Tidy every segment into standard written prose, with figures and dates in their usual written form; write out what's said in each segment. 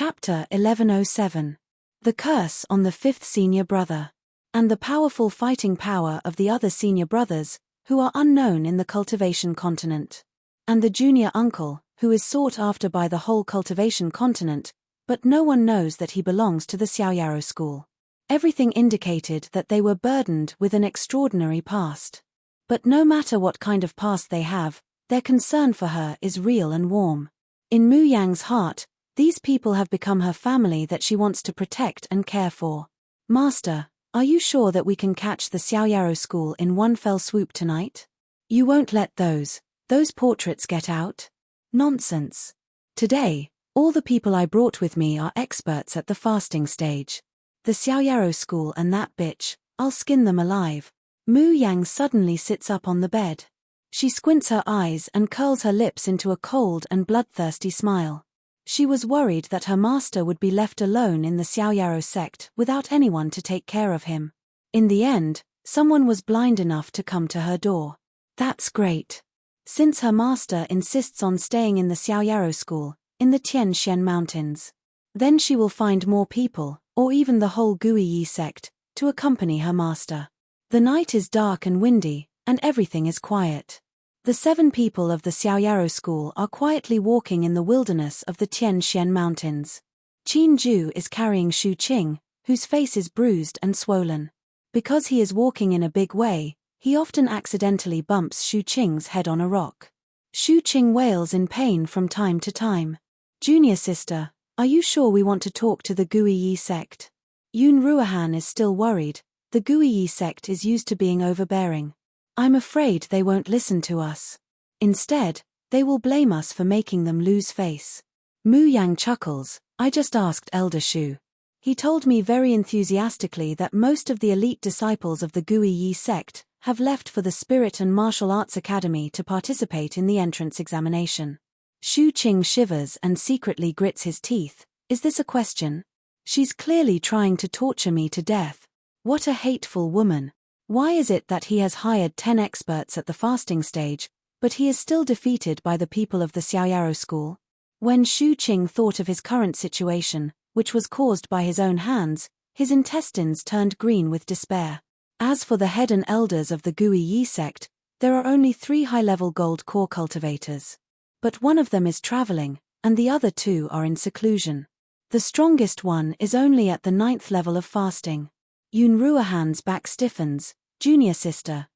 Chapter 1107. The Curse on the Fifth Senior Brother. And the powerful fighting power of the other senior brothers, who are unknown in the cultivation continent. And the junior uncle, who is sought after by the whole cultivation continent, but no one knows that he belongs to the Xiaoyaro school. Everything indicated that they were burdened with an extraordinary past. But no matter what kind of past they have, their concern for her is real and warm. In Mu Yang's heart, these people have become her family that she wants to protect and care for. Master, are you sure that we can catch the Xiaoyaro school in one fell swoop tonight? You won't let those portraits get out? Nonsense. Today, all the people I brought with me are experts at the fasting stage. The Xiaoyaro school and that bitch, I'll skin them alive. Mu Yang suddenly sits up on the bed. She squints her eyes and curls her lips into a cold and bloodthirsty smile. She was worried that her master would be left alone in the Xiaoyaro sect without anyone to take care of him. In the end, someone was blind enough to come to her door. That's great. Since her master insists on staying in the Xiaoyaro school, in the Tianshan Mountains, then she will find more people, or even the whole Guiyi sect, to accompany her master. The night is dark and windy, and everything is quiet. The 7 people of the Xiaoyaro school are quietly walking in the wilderness of the Tianshan Mountains. Qin Ju is carrying Shu Qing, whose face is bruised and swollen. Because he is walking in a big way, he often accidentally bumps Shu Qing's head on a rock. Shu Qing wails in pain from time to time. Junior sister, are you sure we want to talk to the Guiyi sect? Yun Ruohan is still worried. The Guiyi sect is used to being overbearing. I'm afraid they won't listen to us. Instead, they will blame us for making them lose face. Mu Yang chuckles. I just asked Elder Shu. He told me very enthusiastically that most of the elite disciples of the Guiyi sect have left for the Spirit and Martial Arts Academy to participate in the entrance examination. Shu Qing shivers and secretly grits his teeth. Is this a question? She's clearly trying to torture me to death. What a hateful woman. Why is it that he has hired 10 experts at the fasting stage, but he is still defeated by the people of the Xiaoyaro school? When Shu Qing thought of his current situation, which was caused by his own hands, his intestines turned green with despair. As for the head and elders of the Guiyi sect, there are only 3 high-level gold core cultivators. But one of them is traveling, and the other 2 are in seclusion. The strongest one is only at the 9th level of fasting. Yun Ruohan's back stiffens. Junior sister,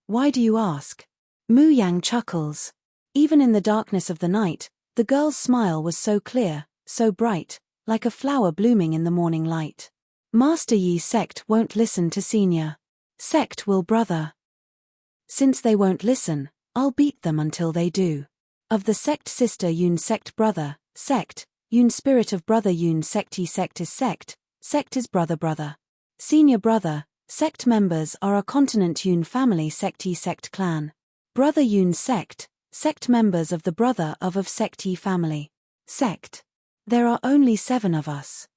why do you ask? Mu Yang chuckles. Even in the darkness of the night, the girl's smile was so clear, so bright, like a flower blooming in the morning light. Master Yi's sect won't listen to senior. Sect will brother. Since they won't listen, I'll beat them until they do. Of the sect sister Yun sect brother, sect, Yun spirit of brother Yun sect Yi sect is brother. Senior brother, sect members are a continent Yun family sect Yi sect clan. Brother Yun sect members of the brother of sect Yi family. Sect. There are only 7 of us.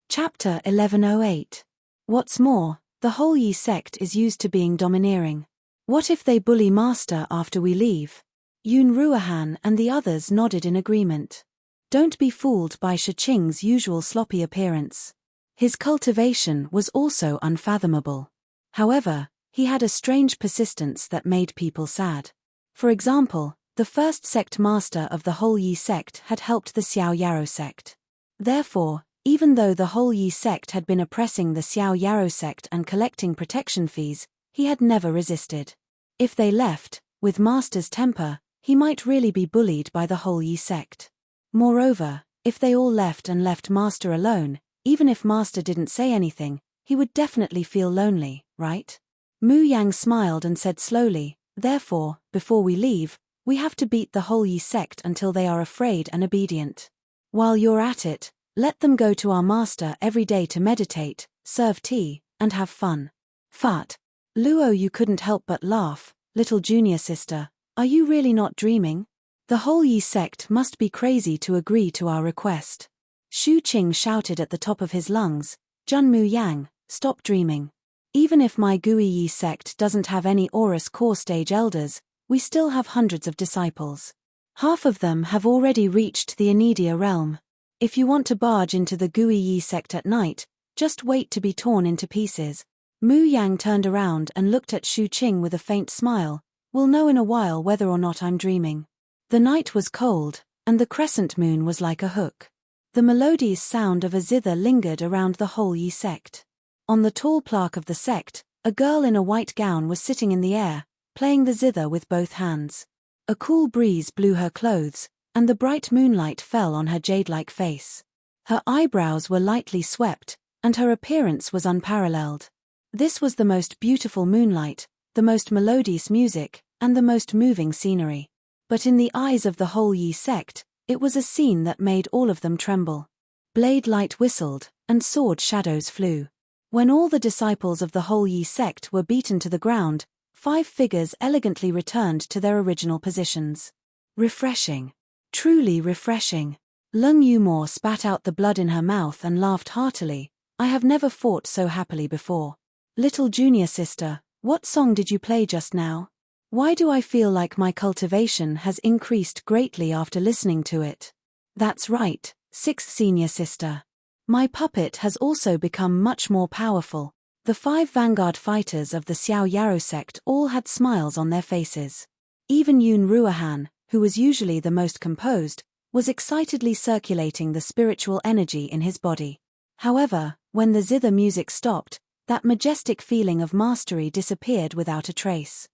Chapter 1108. What's more, the whole Yi sect is used to being domineering. What if they bully master after we leave? Yun Ruohan and the others nodded in agreement. Don't be fooled by Shi Qing's usual sloppy appearance. His cultivation was also unfathomable. However, he had a strange persistence that made people sad. For example, the first sect master of the whole Yi sect had helped the Xiaoyaro sect. Therefore, even though the whole Yi sect had been oppressing the Xiaoyaro sect and collecting protection fees, he had never resisted. If they left, with master's temper, he might really be bullied by the whole Yi sect. Moreover, if they all left and left master alone, even if master didn't say anything, he would definitely feel lonely, right? Mu Yang smiled and said slowly, therefore, before we leave, we have to beat the whole Yi sect until they are afraid and obedient. While you're at it, let them go to our master every day to meditate, serve tea, and have fun. Fat. Luo, you couldn't help but laugh. Little junior sister, are you really not dreaming? The whole Yi sect must be crazy to agree to our request. Shu Qing shouted at the top of his lungs, Jun Mu Yang, stop dreaming. Even if my Guiyi sect doesn't have any Aurus core stage elders, we still have hundreds of disciples. Half of them have already reached the Enidia realm. If you want to barge into the Gui Yi sect at night, just wait to be torn into pieces. Mu Yang turned around and looked at Shu Qing with a faint smile. We'll know in a while whether or not I'm dreaming. The night was cold, and the crescent moon was like a hook. The melodious sound of a zither lingered around the whole Yi sect. On the tall plaque of the sect, a girl in a white gown was sitting in the air, playing the zither with both hands. A cool breeze blew her clothes, and the bright moonlight fell on her jade-like face. Her eyebrows were lightly swept, and her appearance was unparalleled. This was the most beautiful moonlight, the most melodious music, and the most moving scenery. But in the eyes of the whole Yi sect, it was a scene that made all of them tremble. Blade light whistled, and sword shadows flew. When all the disciples of the whole Yi sect were beaten to the ground, 5 figures elegantly returned to their original positions. Refreshing. Truly refreshing. Lung Yumor spat out the blood in her mouth and laughed heartily. I have never fought so happily before. Little junior sister, what song did you play just now? Why do I feel like my cultivation has increased greatly after listening to it? That's right, 6th senior sister. My puppet has also become much more powerful. The 5 vanguard fighters of the Xiao Yarrow sect all had smiles on their faces. Even Yun Ruohan, who was usually the most composed, was excitedly circulating the spiritual energy in his body. However, when the zither music stopped, that majestic feeling of mastery disappeared without a trace.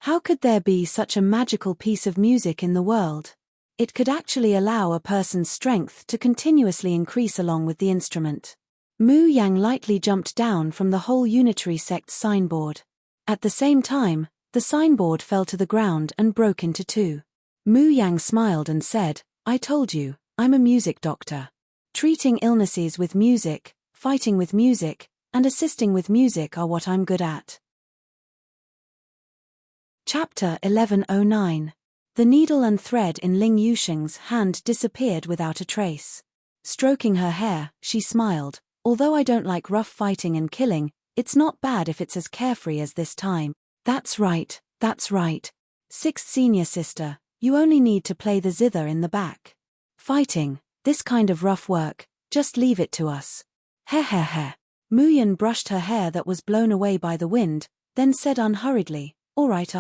How could there be such a magical piece of music in the world? It could actually allow a person's strength to continuously increase along with the instrument. Mu Yang lightly jumped down from the whole unitary sect's signboard. At the same time, the signboard fell to the ground and broke into 2. Mu Yang smiled and said, I told you, I'm a music doctor. Treating illnesses with music, fighting with music, and assisting with music are what I'm good at. Chapter 1109. The needle and thread in Ling Yusheng's hand disappeared without a trace. Stroking her hair, she smiled. Although I don't like rough fighting and killing, it's not bad if it's as carefree as this time. That's right, that's right. 6th senior sister, you only need to play the zither in the back. Fighting, this kind of rough work, just leave it to us. Heh heh heh. Muyan brushed her hair that was blown away by the wind, then said unhurriedly, all right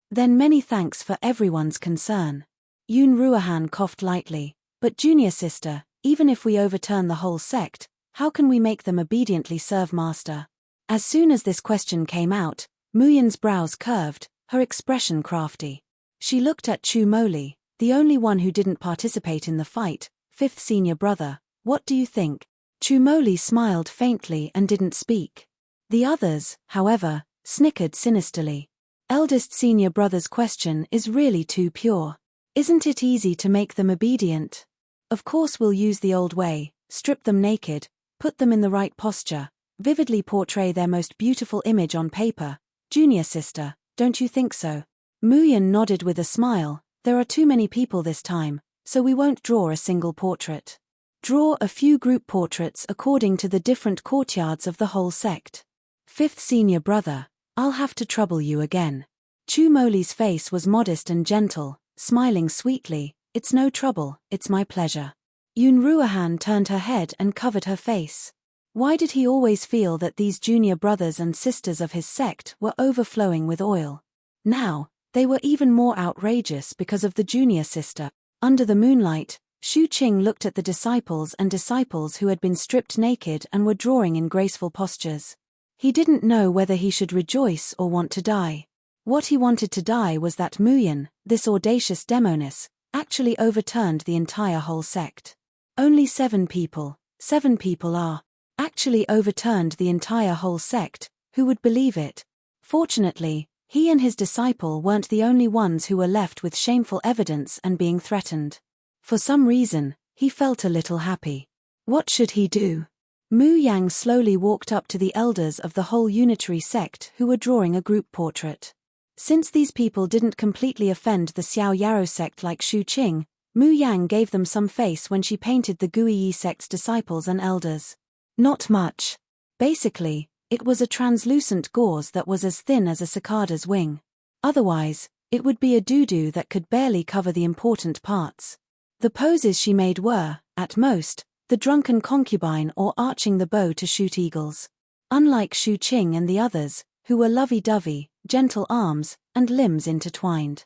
then many thanks for everyone's concern. Yun Ruohan coughed lightly, but junior sister, even if we overturn the whole sect, how can we make them obediently serve master? As soon as this question came out, Muyan's brows curved, her expression crafty. She looked at Chu Moli, the only one who didn't participate in the fight, 5th senior brother. What do you think? Chu Moli smiled faintly and didn't speak. The others, however, snickered sinisterly. Eldest senior brother's question is really too pure. Isn't it easy to make them obedient? Of course we'll use the old way, strip them naked, put them in the right posture, vividly portray their most beautiful image on paper. Junior sister, don't you think so? Muyan nodded with a smile. There are too many people this time, so we won't draw a single portrait. Draw a few group portraits according to the different courtyards of the whole sect. 5th senior brother, I'll have to trouble you again. Chu Moli's face was modest and gentle, smiling sweetly. It's no trouble, it's my pleasure. Yun Ruohan turned her head and covered her face. Why did he always feel that these junior brothers and sisters of his sect were overflowing with oil? Now, they were even more outrageous because of the junior sister. Under the moonlight, Shu Qing looked at the disciples who had been stripped naked and were drawing in graceful postures. He didn't know whether he should rejoice or want to die. What he wanted to die was that Muyan, this audacious demoness, actually overturned the entire whole sect. Only 7 people actually overturned the entire whole sect. Who would believe it? Fortunately, he and his disciple weren't the only ones who were left with shameful evidence and being threatened. For some reason, he felt a little happy. What should he do? Mu Yang slowly walked up to the elders of the whole unitary sect who were drawing a group portrait. Since these people didn't completely offend the Xiao Yarrow sect like Shu Qing, Mu Yang gave them some face when she painted the Gui Yi sect's disciples and elders. Not much. Basically, it was a translucent gauze that was as thin as a cicada's wing. Otherwise, It would be a doo-doo that could barely cover the important parts. The poses she made were, at most, the drunken concubine or arching the bow to shoot eagles. Unlike Shu Qing and the others, who were lovey-dovey, gentle arms, and limbs intertwined.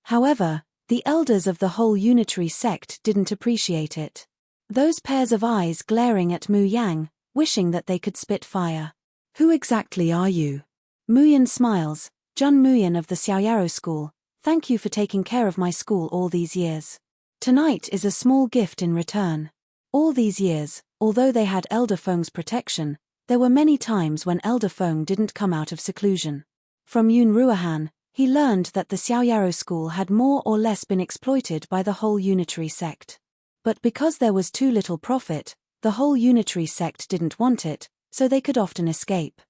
However, the elders of the whole unitary sect didn't appreciate it. Those pairs of eyes glaring at Mu Yang, wishing that they could spit fire. Who exactly are you? Mu Yan smiles. Jun Mu Yan of the Xiaoyaro school, thank you for taking care of my school all these years. Tonight is a small gift in return. All these years, although they had Elder Feng's protection, there were many times when Elder Feng didn't come out of seclusion. From Yun Ruohan, he learned that the Xiaoyaro school had more or less been exploited by the whole unitary sect. But because there was too little profit, the whole unitary sect didn't want it, so they could often escape.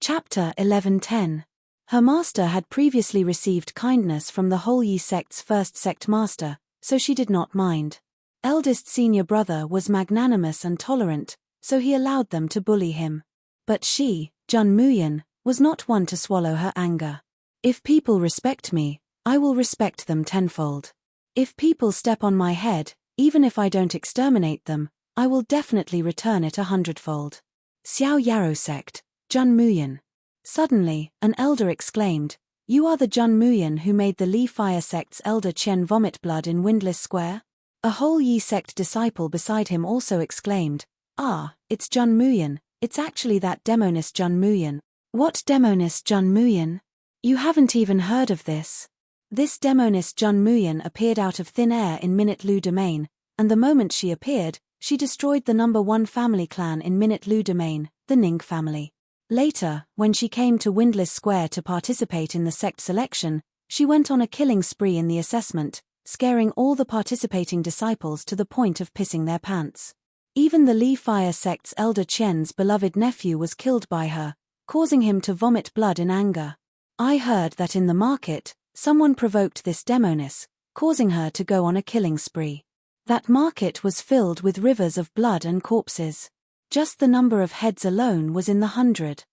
Chapter 11:10. Her master had previously received kindness from the whole Yi sect's first sect master, so she did not mind. Eldest senior brother was magnanimous and tolerant, so he allowed them to bully him. But she, Jun Mu Yan, was not one to swallow her anger. If people respect me, I will respect them tenfold. If people step on my head, even if I don't exterminate them, I will definitely return it 100-fold. Xiao Yarrow sect, Jun Mu Yan. Suddenly, an elder exclaimed, "You are the Jun Mu Yan who made the Li Fire sect's elder Qian vomit blood in Windless Square?" A whole Yi sect disciple beside him also exclaimed, "Ah, it's Jun Mu Yan, it's actually that demoness Jun Mu Yan." What demoness Jun Mu Yan? You haven't even heard of this. This demoness Jun Mu Yan appeared out of thin air in Minute Lu Domain, and the moment she appeared, she destroyed the #1 family clan in Minute Lu Domain, the Ning family. Later, when she came to Windless Square to participate in the sect selection, she went on a killing spree in the assessment, scaring all the participating disciples to the point of pissing their pants. Even the Li Fire sect's elder Qian's beloved nephew was killed by her, causing him to vomit blood in anger. I heard that in the market, someone provoked this demoness, causing her to go on a killing spree. That market was filled with rivers of blood and corpses. Just the number of heads alone was in the 100.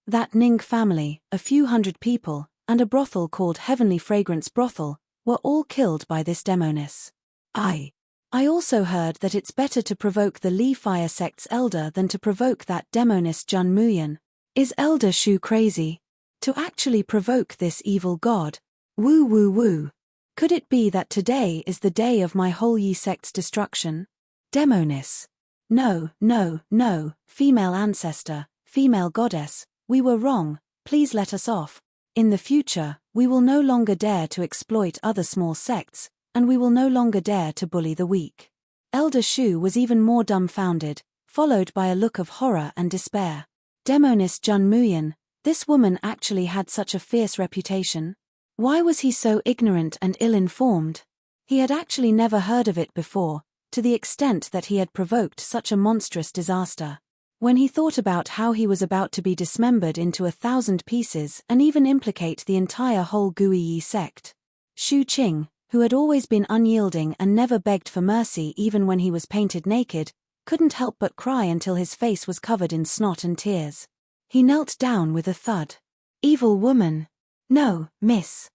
That Ning family, a few hundred people, and a brothel called Heavenly Fragrance Brothel, were all killed by this demoness. I also heard that it's better to provoke the Li Fire sect's elder than to provoke that demoness Jun Mu Yan. Is Elder Shu crazy? To actually provoke this evil god? Woo woo woo. Could it be that today is the day of my whole Yi sect's destruction? Demoness. No, no, no, female ancestor, female goddess, we were wrong, please let us off. In the future, we will no longer dare to exploit other small sects, and we will no longer dare to bully the weak. Elder Shu was even more dumbfounded, followed by a look of horror and despair. Demoness Jun Mu Yan, this woman actually had such a fierce reputation? Why was he so ignorant and ill-informed? He had actually never heard of it before, to the extent that he had provoked such a monstrous disaster. When he thought about how he was about to be dismembered into 1,000 pieces and even implicate the entire whole Gui Yi sect. Shu Qing, who had always been unyielding and never begged for mercy even when he was painted naked, couldn't help but cry until his face was covered in snot and tears. He knelt down with a thud. Evil woman. No, Miss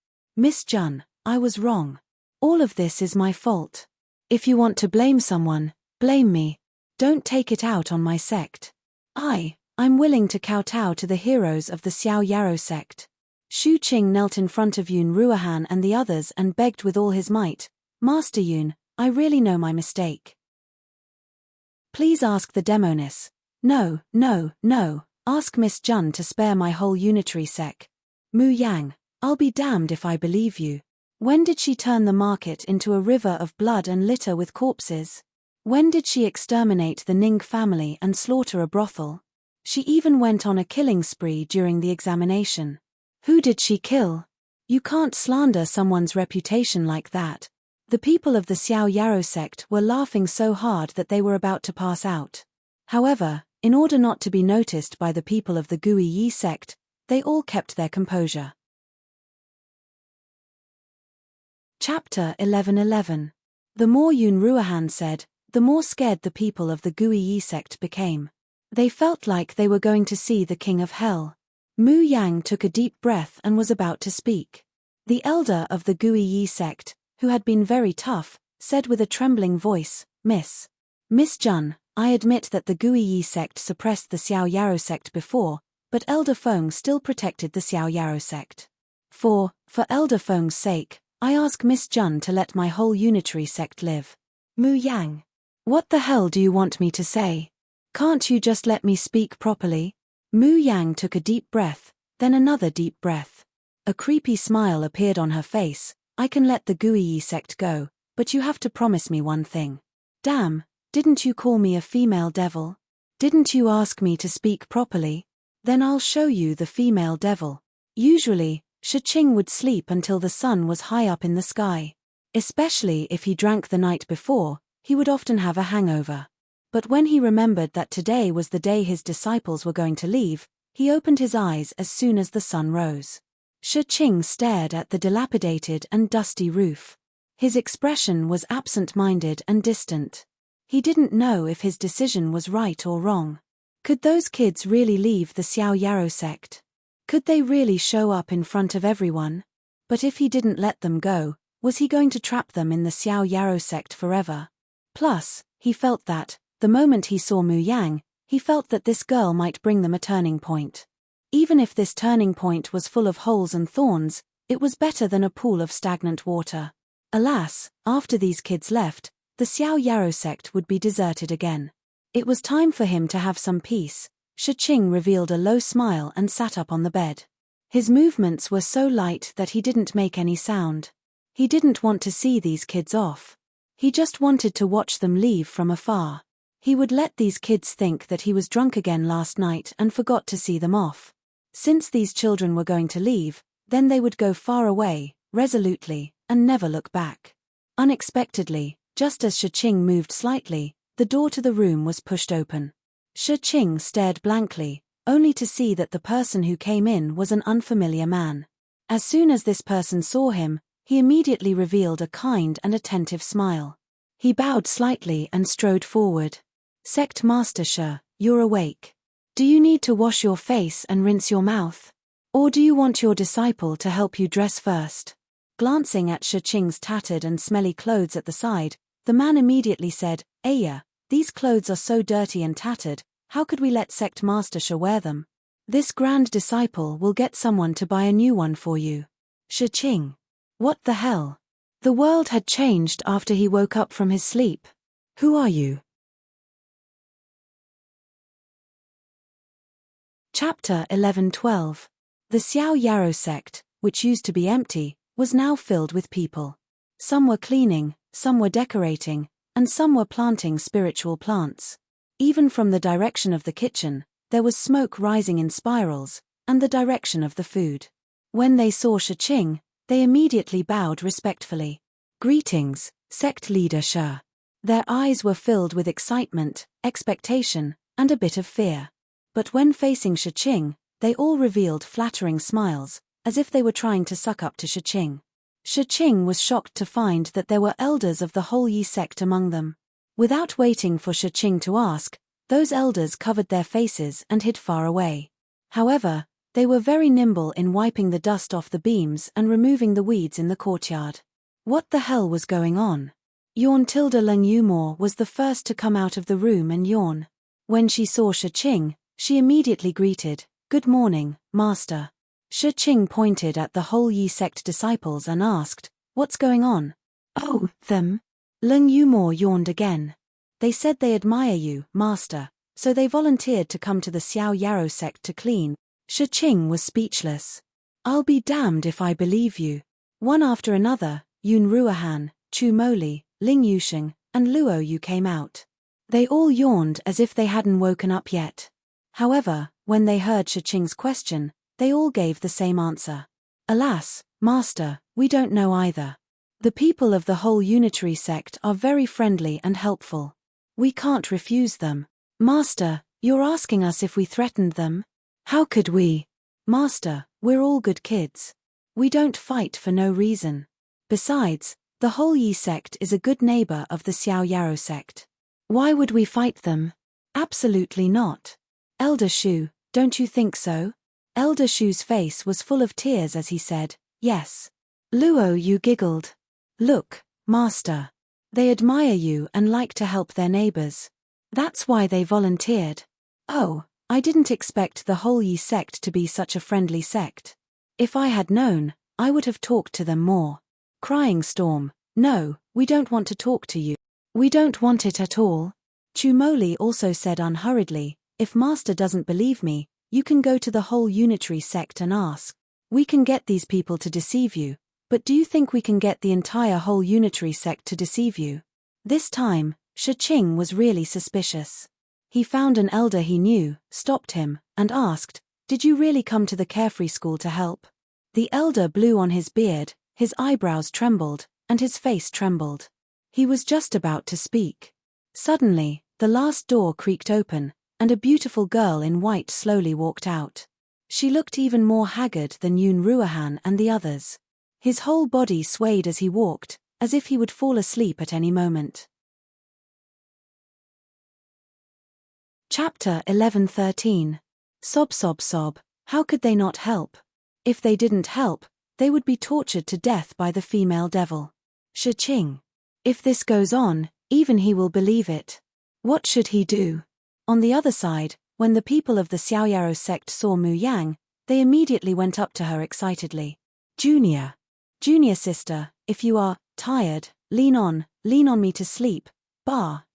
Jun, I was wrong. All of this is my fault. If you want to blame someone, blame me. Don't take it out on my sect. I'm willing to kowtow to the heroes of the Xiao Yarrow sect. Shu Qing knelt in front of Yun Ruohan and the others and begged with all his might, Master Yun, I really know my mistake. Please ask the demoness. No, no, no, ask Miss Jun to spare my whole unitary sect. Mu Yang, I'll be damned if I believe you. When did she turn the market into a river of blood and litter with corpses? When did she exterminate the Ning family and slaughter a brothel? She even went on a killing spree during the examination. Who did she kill? You can't slander someone's reputation like that. The people of the Xiao Yarrow sect were laughing so hard that they were about to pass out. However, in order not to be noticed by the people of the Gui Yi sect, they all kept their composure. Chapter 11:11. The more Yun Ruohan said, the more scared the people of the Gui Yi sect became. They felt like they were going to see the king of hell. Mu Yang took a deep breath and was about to speak. The elder of the Gui Yi sect, who had been very tough, said with a trembling voice, Miss Jun, I admit that the Gui Yi sect suppressed the Xiao Yarou sect before, but Elder Feng still protected the Xiao Yarou sect. For Elder Feng's sake, I ask Miss Jun to let my whole unitary sect live. Mu Yang. What the hell do you want me to say? Can't you just let me speak properly? Mu Yang took a deep breath, then another deep breath. A creepy smile appeared on her face. I can let the Gui Yi sect go, but you have to promise me one thing. Damn, didn't you call me a female devil? Didn't you ask me to speak properly? Then I'll show you the female devil. Usually, Shiqing would sleep until the sun was high up in the sky. Especially if he drank the night before, he would often have a hangover. But when he remembered that today was the day his disciples were going to leave, he opened his eyes as soon as the sun rose. Shiqing stared at the dilapidated and dusty roof. His expression was absent-minded and distant. He didn't know if his decision was right or wrong. Could those kids really leave the Xiao Yarou sect? Could they really show up in front of everyone? But if he didn't let them go, was he going to trap them in the Xiao Yarou sect forever? Plus, he felt that, the moment he saw Mu Yang, he felt that this girl might bring them a turning point. Even if this turning point was full of holes and thorns, it was better than a pool of stagnant water. Alas, after these kids left, the Xiao Yarou sect would be deserted again. It was time for him to have some peace. Shiqing revealed a low smile and sat up on the bed. His movements were so light that he didn't make any sound. He didn't want to see these kids off. He just wanted to watch them leave from afar. He would let these kids think that he was drunk again last night and forgot to see them off. Since these children were going to leave, then they would go far away, resolutely, and never look back. Unexpectedly, just as Shiqing moved slightly, the door to the room was pushed open. Shiqing stared blankly, only to see that the person who came in was an unfamiliar man. As soon as this person saw him, he immediately revealed a kind and attentive smile. He bowed slightly and strode forward. Sect Master Shi, you're awake. Do you need to wash your face and rinse your mouth? Or do you want your disciple to help you dress first? Glancing at Shiqing's tattered and smelly clothes at the side, the man immediately said, Aya, these clothes are so dirty and tattered, how could we let Sect Master Shi wear them? This grand disciple will get someone to buy a new one for you. Shiqing. What the hell? The world had changed after he woke up from his sleep. Who are you? Chapter 11-12. The Xiao Yarou sect, which used to be empty, was now filled with people. Some were cleaning, some were decorating, and some were planting spiritual plants. Even from the direction of the kitchen, there was smoke rising in spirals, and the direction of the food. When they saw Shiqing, they immediately bowed respectfully. Greetings, sect leader Shi. Their eyes were filled with excitement, expectation, and a bit of fear. But when facing Shiqing, they all revealed flattering smiles, as if they were trying to suck up to Shiqing. Shiqing was shocked to find that there were elders of the whole Yi sect among them. Without waiting for Shiqing to ask, those elders covered their faces and hid far away. However, they were very nimble in wiping the dust off the beams and removing the weeds in the courtyard. What the hell was going on? Leng Yumor was the first to come out of the room and yawn. When she saw Shiqing, she immediately greeted, Good morning, Master. Shiqing pointed at the whole Yi sect disciples and asked, What's going on? Oh, them? Leng Yumor yawned again. They said they admire you, Master, so they volunteered to come to the Xiao Yarou sect to clean. Shiqing was speechless. I'll be damned if I believe you. One after another, Yun Ruohan, Chu Moli, Ling Yusheng, and Luo Yu came out. They all yawned as if they hadn't woken up yet. However, when they heard Shiqing's question, they all gave the same answer. Alas, Master, we don't know either. The people of the whole unitary sect are very friendly and helpful. We can't refuse them. Master, you're asking us if we threatened them? How could we? Master, we're all good kids. We don't fight for no reason. Besides, the whole Yi sect is a good neighbor of the Xiao Yarou sect. Why would we fight them? Absolutely not. Elder Shu, don't you think so? Elder Shu's face was full of tears as he said, "Yes." Luo Yu giggled. "Look, Master. They admire you and like to help their neighbors. That's why they volunteered." "Oh, I didn't expect the whole Yi sect to be such a friendly sect. If I had known, I would have talked to them more." Crying Storm, "No, we don't want to talk to you. We don't want it at all." Chumoli also said unhurriedly, "If Master doesn't believe me, you can go to the whole unitary sect and ask. We can get these people to deceive you, but do you think we can get the entire whole unitary sect to deceive you?" This time, Shi-Ching was really suspicious. He found an elder he knew, stopped him, and asked, "Did you really come to the Carefree School to help?" The elder blew on his beard, his eyebrows trembled, and his face trembled. He was just about to speak. Suddenly, the last door creaked open, and a beautiful girl in white slowly walked out. She looked even more haggard than Yun Ruahan and the others. His whole body swayed as he walked, as if he would fall asleep at any moment. Chapter 11:13. Sob sob sob, how could they not help? If they didn't help, they would be tortured to death by the female devil. Shi-Ching. If this goes on, even he will believe it. What should he do? On the other side, when the people of the Xiaoyaro sect saw Mu Yang, they immediately went up to her excitedly. Junior sister, if you are tired, lean on me to sleep.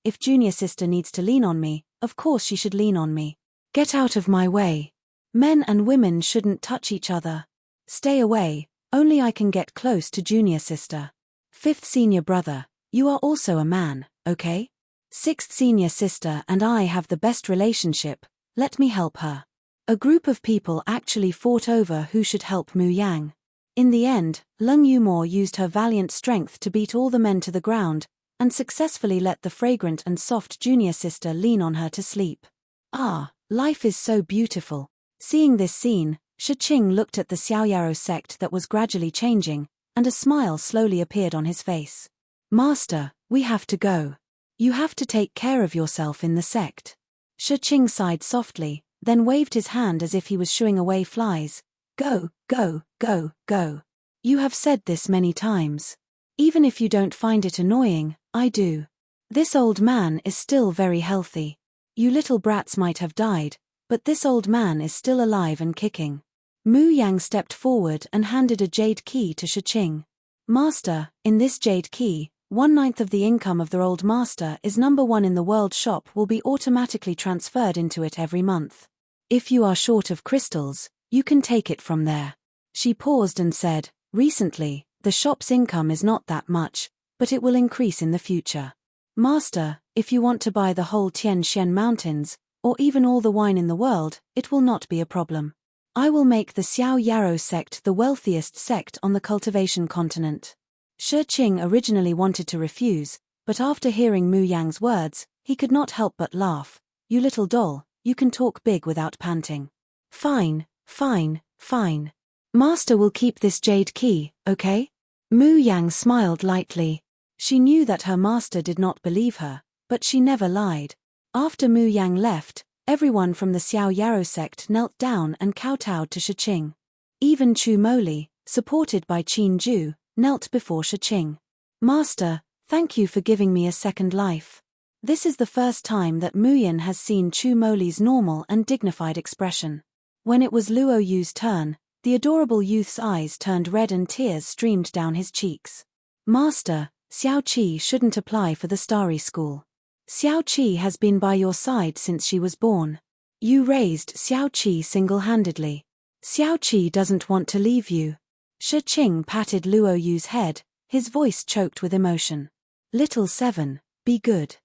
If junior sister needs to lean on me, of course she should lean on me. Get out of my way. Men and women shouldn't touch each other. Stay away, only I can get close to junior sister. Fifth senior brother, you are also a man, okay? Sixth senior sister and I have the best relationship, let me help her. A group of people actually fought over who should help Mu Yang. In the end, Leng Yumor used her valiant strength to beat all the men to the ground, and successfully let the fragrant and soft junior sister lean on her to sleep. Ah, life is so beautiful. Seeing this scene, Shi-Ching looked at the Xiaoyaro sect that was gradually changing, and a smile slowly appeared on his face. Master, we have to go. You have to take care of yourself in the sect. Shi-Ching sighed softly, then waved his hand as if he was shooing away flies. Go, go, go, go. You have said this many times. Even if you don't find it annoying, I do. This old man is still very healthy. You little brats might have died, but this old man is still alive and kicking. Mu Yang stepped forward and handed a jade key to Shi-Ching. Master, in this jade key, 1/9 of the income of the old master is #1 in the world shop will be automatically transferred into it every month. If you are short of crystals, you can take it from there. She paused and said, recently, the shop's income is not that much, but it will increase in the future. Master, if you want to buy the whole Tian Shen Mountains, or even all the wine in the world, it will not be a problem. I will make the Xiaoyaro sect the wealthiest sect on the cultivation continent. Shi-Ching originally wanted to refuse, but after hearing Mu Yang's words, he could not help but laugh. You little doll, you can talk big without panting. Fine, fine, fine. Master will keep this jade key, okay? Mu Yang smiled lightly. She knew that her master did not believe her, but she never lied. After Mu Yang left, everyone from the Xiaoyaro sect knelt down and kowtowed to Shi-Ching. Even Chu Moli, supported by Qin Ju, knelt before Shi-Ching. Master, thank you for giving me a second life. This is the first time that Mu Yan has seen Chu Moli's normal and dignified expression. When it was Luo Yu's turn, the adorable youth's eyes turned red and tears streamed down his cheeks. Master, Xiao Qi shouldn't apply for the Starry School. Xiao Qi has been by your side since she was born. You raised Xiao Qi single-handedly. Xiao Qi doesn't want to leave you. Shi-Ching patted Luo Yu's head, his voice choked with emotion. Little Seven, be good.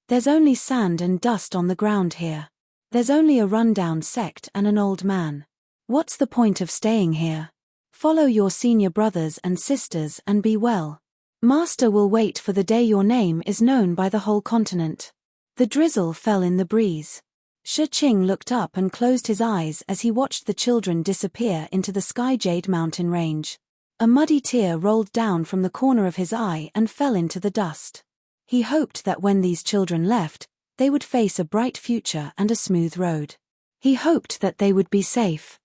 There's only sand and dust on the ground here. There's only a rundown sect and an old man. What's the point of staying here? Follow your senior brothers and sisters and be well. Master will wait for the day your name is known by the whole continent. The drizzle fell in the breeze. Shi-Ching looked up and closed his eyes as he watched the children disappear into the Sky Jade mountain range. A muddy tear rolled down from the corner of his eye and fell into the dust. He hoped that when these children left, they would face a bright future and a smooth road. He hoped that they would be safe.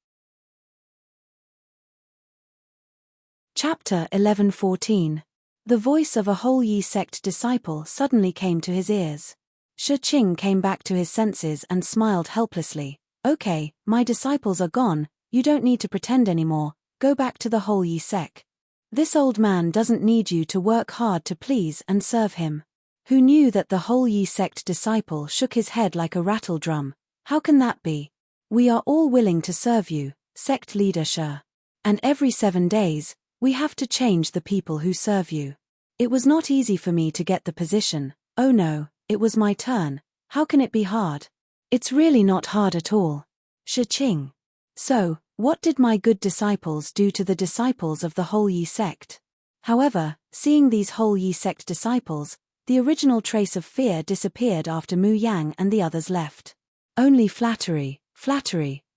Chapter 11:14. The voice of a whole Yi sect disciple suddenly came to his ears. Shi Qing came back to his senses and smiled helplessly. Okay, my disciples are gone, you don't need to pretend anymore, go back to the whole Yi sect. This old man doesn't need you to work hard to please and serve him. Who knew that the whole Yi sect disciple shook his head like a rattle drum. How can that be? We are all willing to serve you, sect leader Shi. And every 7 days, we have to change the people who serve you. It was not easy for me to get the position. Oh no, it was my turn. How can it be hard? It's really not hard at all. Shi Qing. So, what did my good disciples do to the disciples of the whole Yi sect? However, seeing these whole Yi sect disciples, the original trace of fear disappeared after Mu Yang and the others left. Only flattery,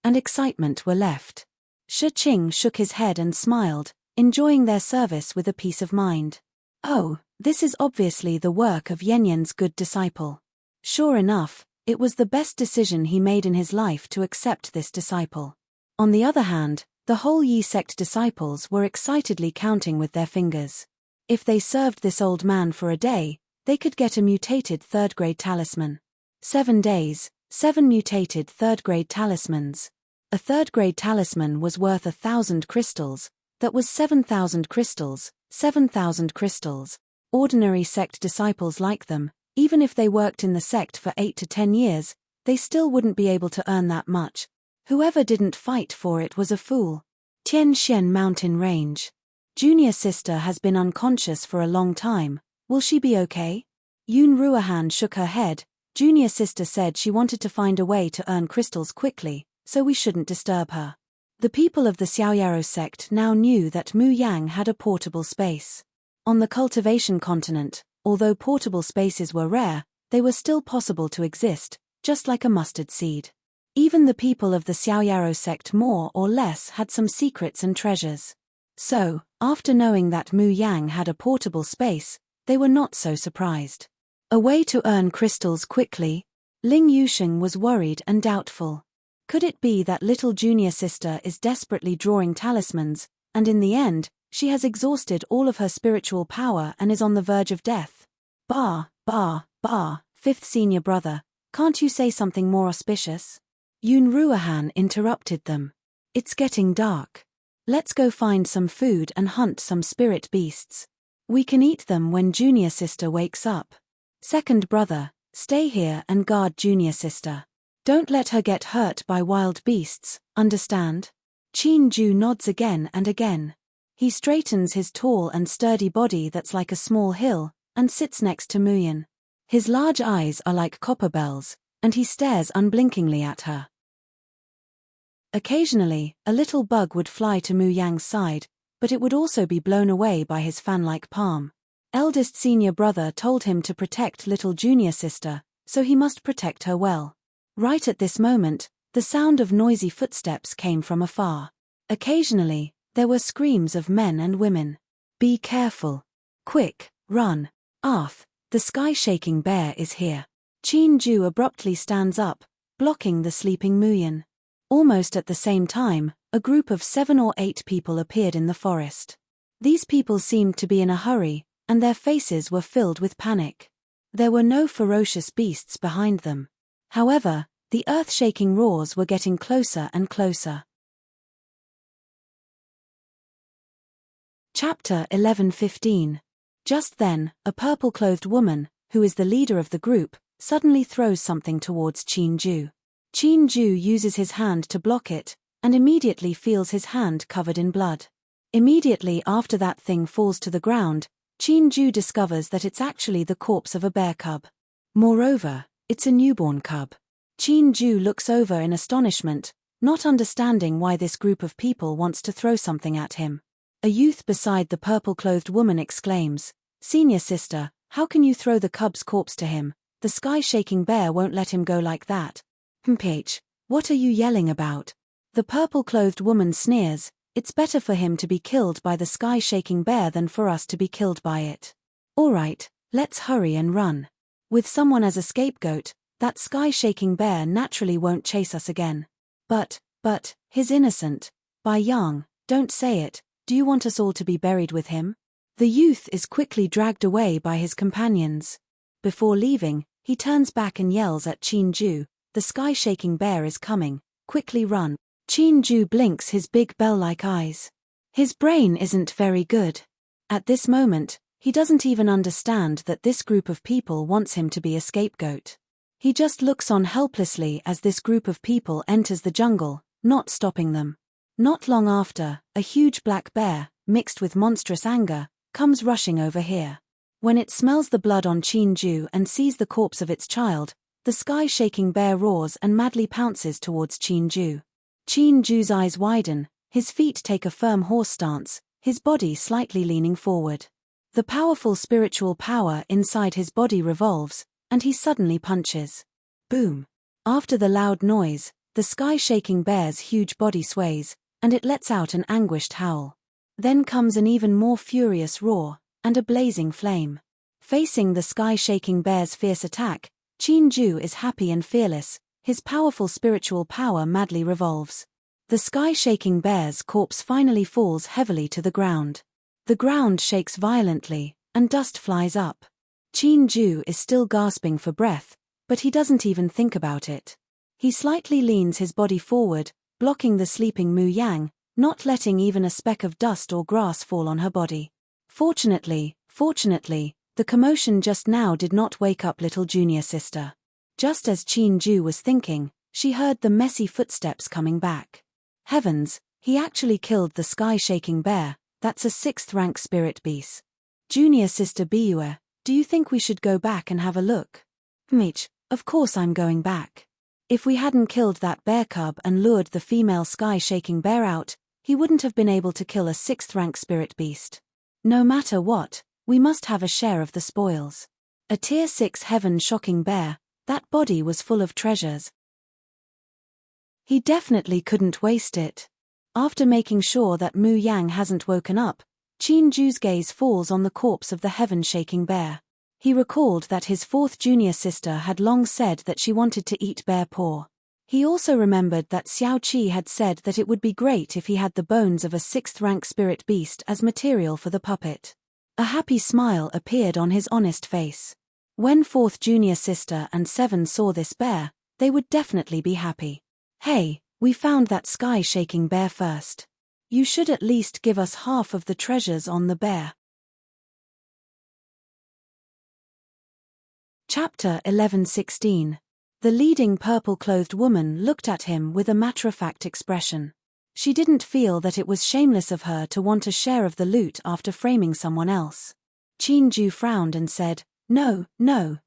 and excitement were left. Shi Qing shook his head and smiled, enjoying their service with a peace of mind. Oh, this is obviously the work of Yanyan's good disciple. Sure enough, it was the best decision he made in his life to accept this disciple. On the other hand, the whole Yi sect disciples were excitedly counting with their fingers. If they served this old man for a day, they could get a mutated third-grade talisman. 7 days, 7 mutated third-grade talismans. A third-grade talisman was worth 1,000 crystals. That was 7,000 crystals, 7,000 crystals. Ordinary sect disciples like them, even if they worked in the sect for 8 to 10 years, they still wouldn't be able to earn that much. Whoever didn't fight for it was a fool. Tian Shen Mountain Range. Junior sister has been unconscious for a long time. Will she be okay? Yun Ruohan shook her head. Junior sister said she wanted to find a way to earn crystals quickly, so we shouldn't disturb her. The people of the Xiaoyaro sect now knew that Mu Yang had a portable space. On the cultivation continent, although portable spaces were rare, they were still possible to exist, just like a mustard seed. Even the people of the Xiaoyaro sect more or less had some secrets and treasures. So, after knowing that Mu Yang had a portable space, they were not so surprised. A way to earn crystals quickly? Ling Yusheng was worried and doubtful. Could it be that little junior sister is desperately drawing talismans, and in the end, she has exhausted all of her spiritual power and is on the verge of death? Bah, fifth senior brother, can't you say something more auspicious? Yun Ruohan interrupted them. It's getting dark. Let's go find some food and hunt some spirit beasts. We can eat them when junior sister wakes up. Second brother, stay here and guard junior sister. Don't let her get hurt by wild beasts, understand? Qin Ju nods again and again. He straightens his tall and sturdy body that's like a small hill, and sits next to Muyan. His large eyes are like copper bells, and he stares unblinkingly at her. Occasionally, a little bug would fly to Mu Yang's side, but it would also be blown away by his fan-like palm. Eldest senior brother told him to protect little junior sister, so he must protect her well. Right at this moment, the sound of noisy footsteps came from afar. Occasionally, there were screams of men and women. Be careful. Quick, run. Arth, the sky-shaking bear is here. Qin Ju abruptly stands up, blocking the sleeping Muyan. Almost at the same time, a group of 7 or 8 people appeared in the forest. These people seemed to be in a hurry, and their faces were filled with panic. There were no ferocious beasts behind them. However, the earth-shaking roars were getting closer and closer. Chapter 11:15. Just then, a purple-clothed woman, who is the leader of the group, suddenly throws something towards Qin Ju. Qin Ju uses his hand to block it, and immediately feels his hand covered in blood. Immediately after that thing falls to the ground, Qin Ju discovers that it's actually the corpse of a bear cub. Moreover, it's a newborn cub. Qin Ju looks over in astonishment, not understanding why this group of people wants to throw something at him. A youth beside the purple-clothed woman exclaims, "Senior sister, how can you throw the cub's corpse to him? The sky-shaking bear won't let him go like that." "Mph, what are you yelling about?" The purple-clothed woman sneers, "It's better for him to be killed by the sky-shaking bear than for us to be killed by it. Alright, let's hurry and run. With someone as a scapegoat, that sky-shaking bear naturally won't chase us again." But, he's innocent. Bai Yang, don't say it, do you want us all to be buried with him? The youth is quickly dragged away by his companions. Before leaving, he turns back and yells at Qin Ju, the sky-shaking bear is coming, quickly run. Qin Ju blinks his big bell-like eyes. His brain isn't very good. At this moment, he doesn't even understand that this group of people wants him to be a scapegoat. He just looks on helplessly as this group of people enters the jungle, not stopping them. Not long after, a huge black bear, mixed with monstrous anger, comes rushing over here. When it smells the blood on Qin Ju and sees the corpse of its child, the sky-shaking bear roars and madly pounces towards Qin Ju. Qin Ju's eyes widen, his feet take a firm horse stance, his body slightly leaning forward. The powerful spiritual power inside his body revolves, and he suddenly punches. Boom! After the loud noise, the sky-shaking bear's huge body sways, and it lets out an anguished howl. Then comes an even more furious roar, and a blazing flame. Facing the sky-shaking bear's fierce attack, Qin Ju is happy and fearless, his powerful spiritual power madly revolves. The sky-shaking bear's corpse finally falls heavily to the ground. The ground shakes violently, and dust flies up. Qin Ju is still gasping for breath, but he doesn't even think about it. He slightly leans his body forward, blocking the sleeping Mu Yang, not letting even a speck of dust or grass fall on her body. Fortunately, the commotion just now did not wake up little junior sister. Just as Qin Ju was thinking, she heard the messy footsteps coming back. Heavens, he actually killed the sky-shaking bear, that's a 6th rank spirit beast. Junior sister Biyue, do you think we should go back and have a look? Mich, of course I'm going back. If we hadn't killed that bear cub and lured the female sky-shaking bear out, he wouldn't have been able to kill a 6th rank spirit beast. No matter what, we must have a share of the spoils. A tier 6 heaven-shocking bear, that body was full of treasures. He definitely couldn't waste it. After making sure that Mu Yang hasn't woken up, Qin Ju's gaze falls on the corpse of the heaven-shaking bear. He recalled that his 4th junior sister had long said that she wanted to eat bear paw. He also remembered that Xiao Qi had said that it would be great if he had the bones of a 6th rank spirit beast as material for the puppet. A happy smile appeared on his honest face. When 4th junior sister and 7 saw this bear, they would definitely be happy. Hey, we found that sky-shaking bear first. You should at least give us half of the treasures on the bear. Chapter 11:16. The leading purple-clothed woman looked at him with a matter-of-fact expression. She didn't feel that it was shameless of her to want a share of the loot after framing someone else. Qin Ju frowned and said, No,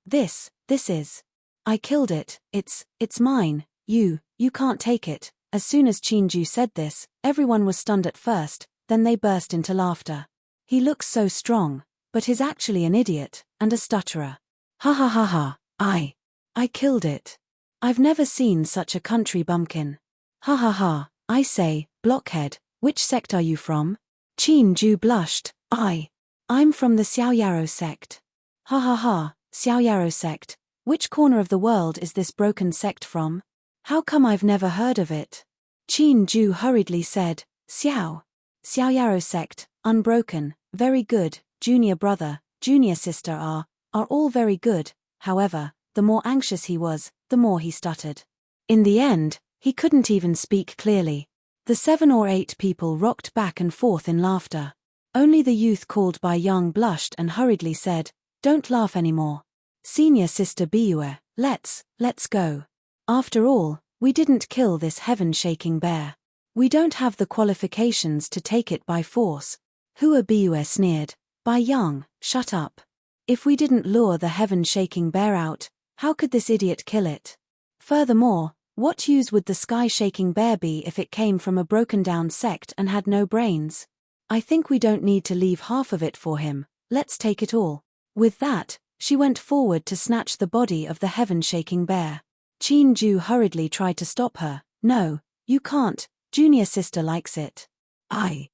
this is. I killed it, it's mine, you can't take it. As soon as Qin Ju said this, everyone was stunned at first, then they burst into laughter. He looks so strong, but he's actually an idiot, and a stutterer. Ha, I killed it. I've never seen such a country bumpkin. Ha, I say, blockhead, which sect are you from? Qin Ju blushed, I'm from the Xiaoyaro sect. Ha, Xiaoyaro sect, which corner of the world is this broken sect from? How come I've never heard of it? Qin Ju hurriedly said, Xiaoyaro sect, unbroken, very good, junior brother, junior sister are all very good. However, the more anxious he was, the more he stuttered. In the end, he couldn't even speak clearly. The 7 or 8 people rocked back and forth in laughter. Only the youth called Bai Yang blushed and hurriedly said, Don't laugh anymore. Senior sister Biyue, let's go. After all, we didn't kill this heaven-shaking bear. We don't have the qualifications to take it by force. Hua Biyue sneered, Bai Yang, shut up. If we didn't lure the heaven-shaking bear out, how could this idiot kill it? Furthermore, what use would the sky-shaking bear be if it came from a broken-down sect and had no brains? I think we don't need to leave half of it for him, let's take it all. With that, she went forward to snatch the body of the heaven-shaking bear. Qin Ju hurriedly tried to stop her. No, you can't, junior sister likes it. I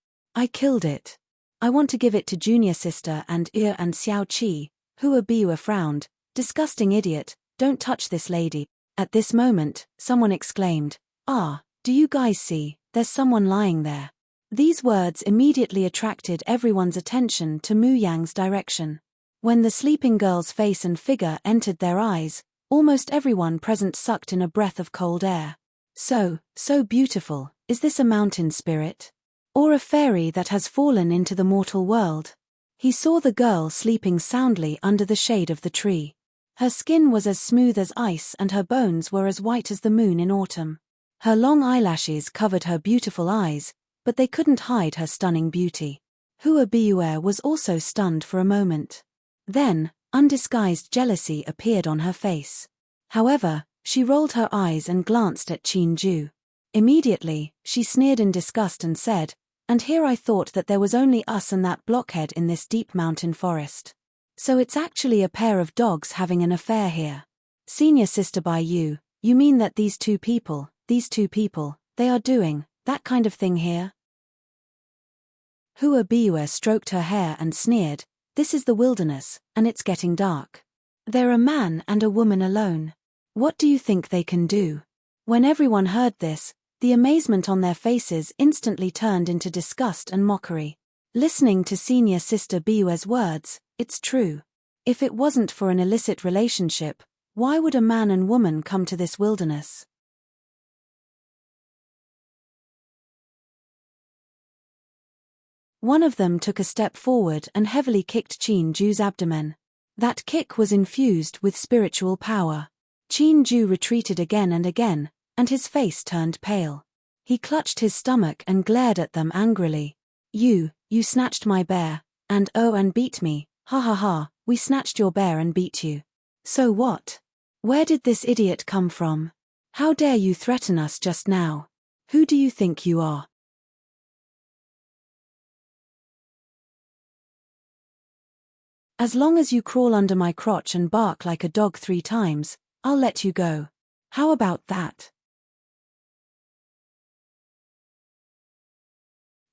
killed it. I want to give it to junior sister and Xiao Qi. Hua Biyue frowned. Disgusting idiot, don't touch this lady. At this moment, someone exclaimed, do Do you guys see, there's someone lying there? These words immediately attracted everyone's attention to Mu Yang's direction. When the sleeping girl's face and figure entered their eyes, almost everyone present sucked in a breath of cold air. So beautiful. Is this a mountain spirit? Or a fairy that has fallen into the mortal world? He saw the girl sleeping soundly under the shade of the tree. Her skin was as smooth as ice and her bones were as white as the moon in autumn. Her long eyelashes covered her beautiful eyes, but they couldn't hide her stunning beauty. Hua Biue was also stunned for a moment. Then, undisguised jealousy appeared on her face. However, she rolled her eyes and glanced at Qin Ju. Immediately, she sneered in disgust and said, "And here I thought that there was only us and that blockhead in this deep mountain forest. So it's actually a pair of dogs having an affair here. Senior sister by you mean that these two people, they are doing that kind of thing here?" Hua Biue stroked her hair and sneered, "This is the wilderness, and it's getting dark. They're a man and a woman alone. What do you think they can do?" When everyone heard this, the amazement on their faces instantly turned into disgust and mockery. Listening to senior sister Biue's words, it's true. If it wasn't for an illicit relationship, why would a man and woman come to this wilderness? One of them took a step forward and heavily kicked Qin Ju's abdomen. That kick was infused with spiritual power. Qin Ju retreated again and again, and his face turned pale. He clutched his stomach and glared at them angrily. You snatched my bear, and beat me, ha ha ha, we snatched your bear and beat you. So what? Where did this idiot come from? How dare you threaten us just now? Who do you think you are? As long as you crawl under my crotch and bark like a dog 3 times, I'll let you go. How about that?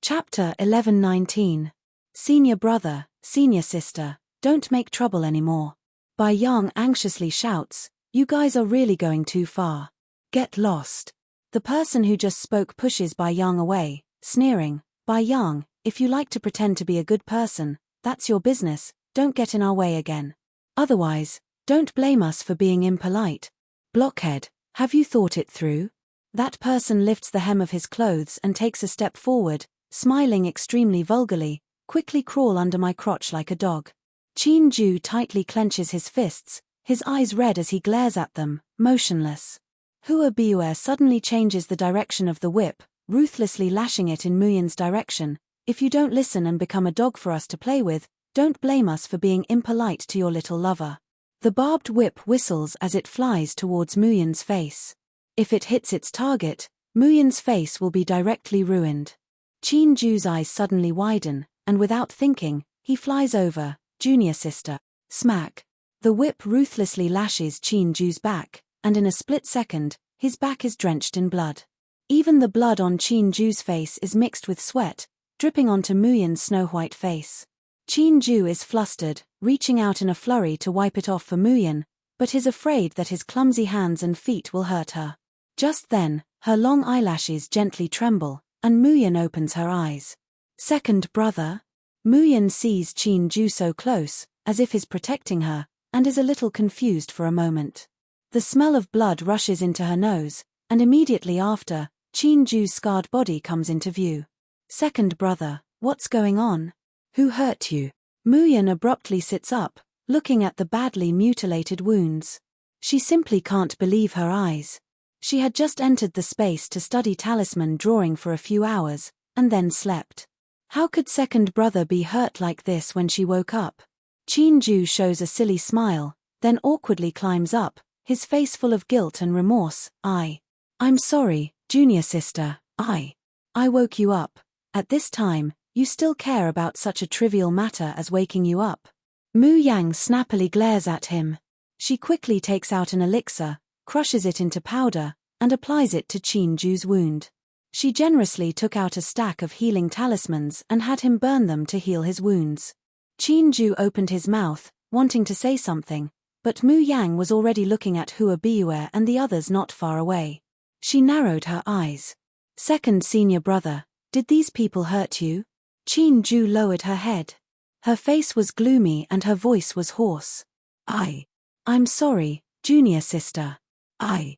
Chapter 11-19. Senior brother, senior sister, don't make trouble anymore. Bai Yang anxiously shouts, "You guys are really going too far. Get lost." The person who just spoke pushes Bai Yang away, sneering, "Bai Yang, if you like to pretend to be a good person, that's your business. Don't get in our way again. Otherwise, don't blame us for being impolite. Blockhead, have you thought it through?" That person lifts the hem of his clothes and takes a step forward, smiling extremely vulgarly, "Quickly crawl under my crotch like a dog." Qin Ju tightly clenches his fists, his eyes red as he glares at them, motionless. Hua Biue suddenly changes the direction of the whip, ruthlessly lashing it in Muyan's direction. "If you don't listen and become a dog for us to play with, don't blame us for being impolite to your little lover." The barbed whip whistles as it flies towards Muyan's face. If it hits its target, Muyan's face will be directly ruined. Qin Ju's eyes suddenly widen, and without thinking, he flies over, "Junior sister." Smack. The whip ruthlessly lashes Qin Ju's back, and in a split second, his back is drenched in blood. Even the blood on Qin Ju's face is mixed with sweat, dripping onto Muyan's snow-white face. Qin Ju is flustered, reaching out in a flurry to wipe it off for Muyan, but is afraid that his clumsy hands and feet will hurt her. Just then, her long eyelashes gently tremble, and Muyan opens her eyes. "Second brother?" Muyan sees Qin Ju so close, as if he's protecting her, and is a little confused for a moment. The smell of blood rushes into her nose, and immediately after, Qin Ju's scarred body comes into view. "Second brother, what's going on? Who hurt you?" Muyan abruptly sits up, looking at the badly mutilated wounds. She simply can't believe her eyes. She had just entered the space to study talisman drawing for a few hours, and then slept. How could second brother be hurt like this when she woke up? Qin Ju shows a silly smile, then awkwardly climbs up, his face full of guilt and remorse. I'm sorry, junior sister, I woke you up. At this time, you still care about such a trivial matter as waking you up." Mu Yang snappily glares at him. She quickly takes out an elixir, crushes it into powder, and applies it to Qin Ju's wound. She generously took out a stack of healing talismans and had him burn them to heal his wounds. Qin Ju opened his mouth, wanting to say something, but Mu Yang was already looking at Hua Biue and the others not far away. She narrowed her eyes. Second senior brother, did these people hurt you? Chin-ju lowered her head. Her face was gloomy and her voice was hoarse. I'm sorry, junior sister. I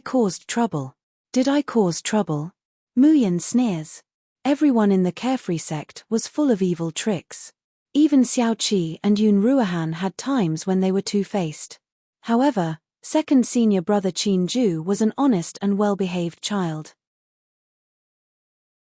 caused trouble. Did I cause trouble? Muyin sneers. Everyone in the Carefree sect was full of evil tricks. Even Xiao Qi and Yun Ruohan had times when they were two-faced. However, second senior brother Chin-ju was an honest and well-behaved child.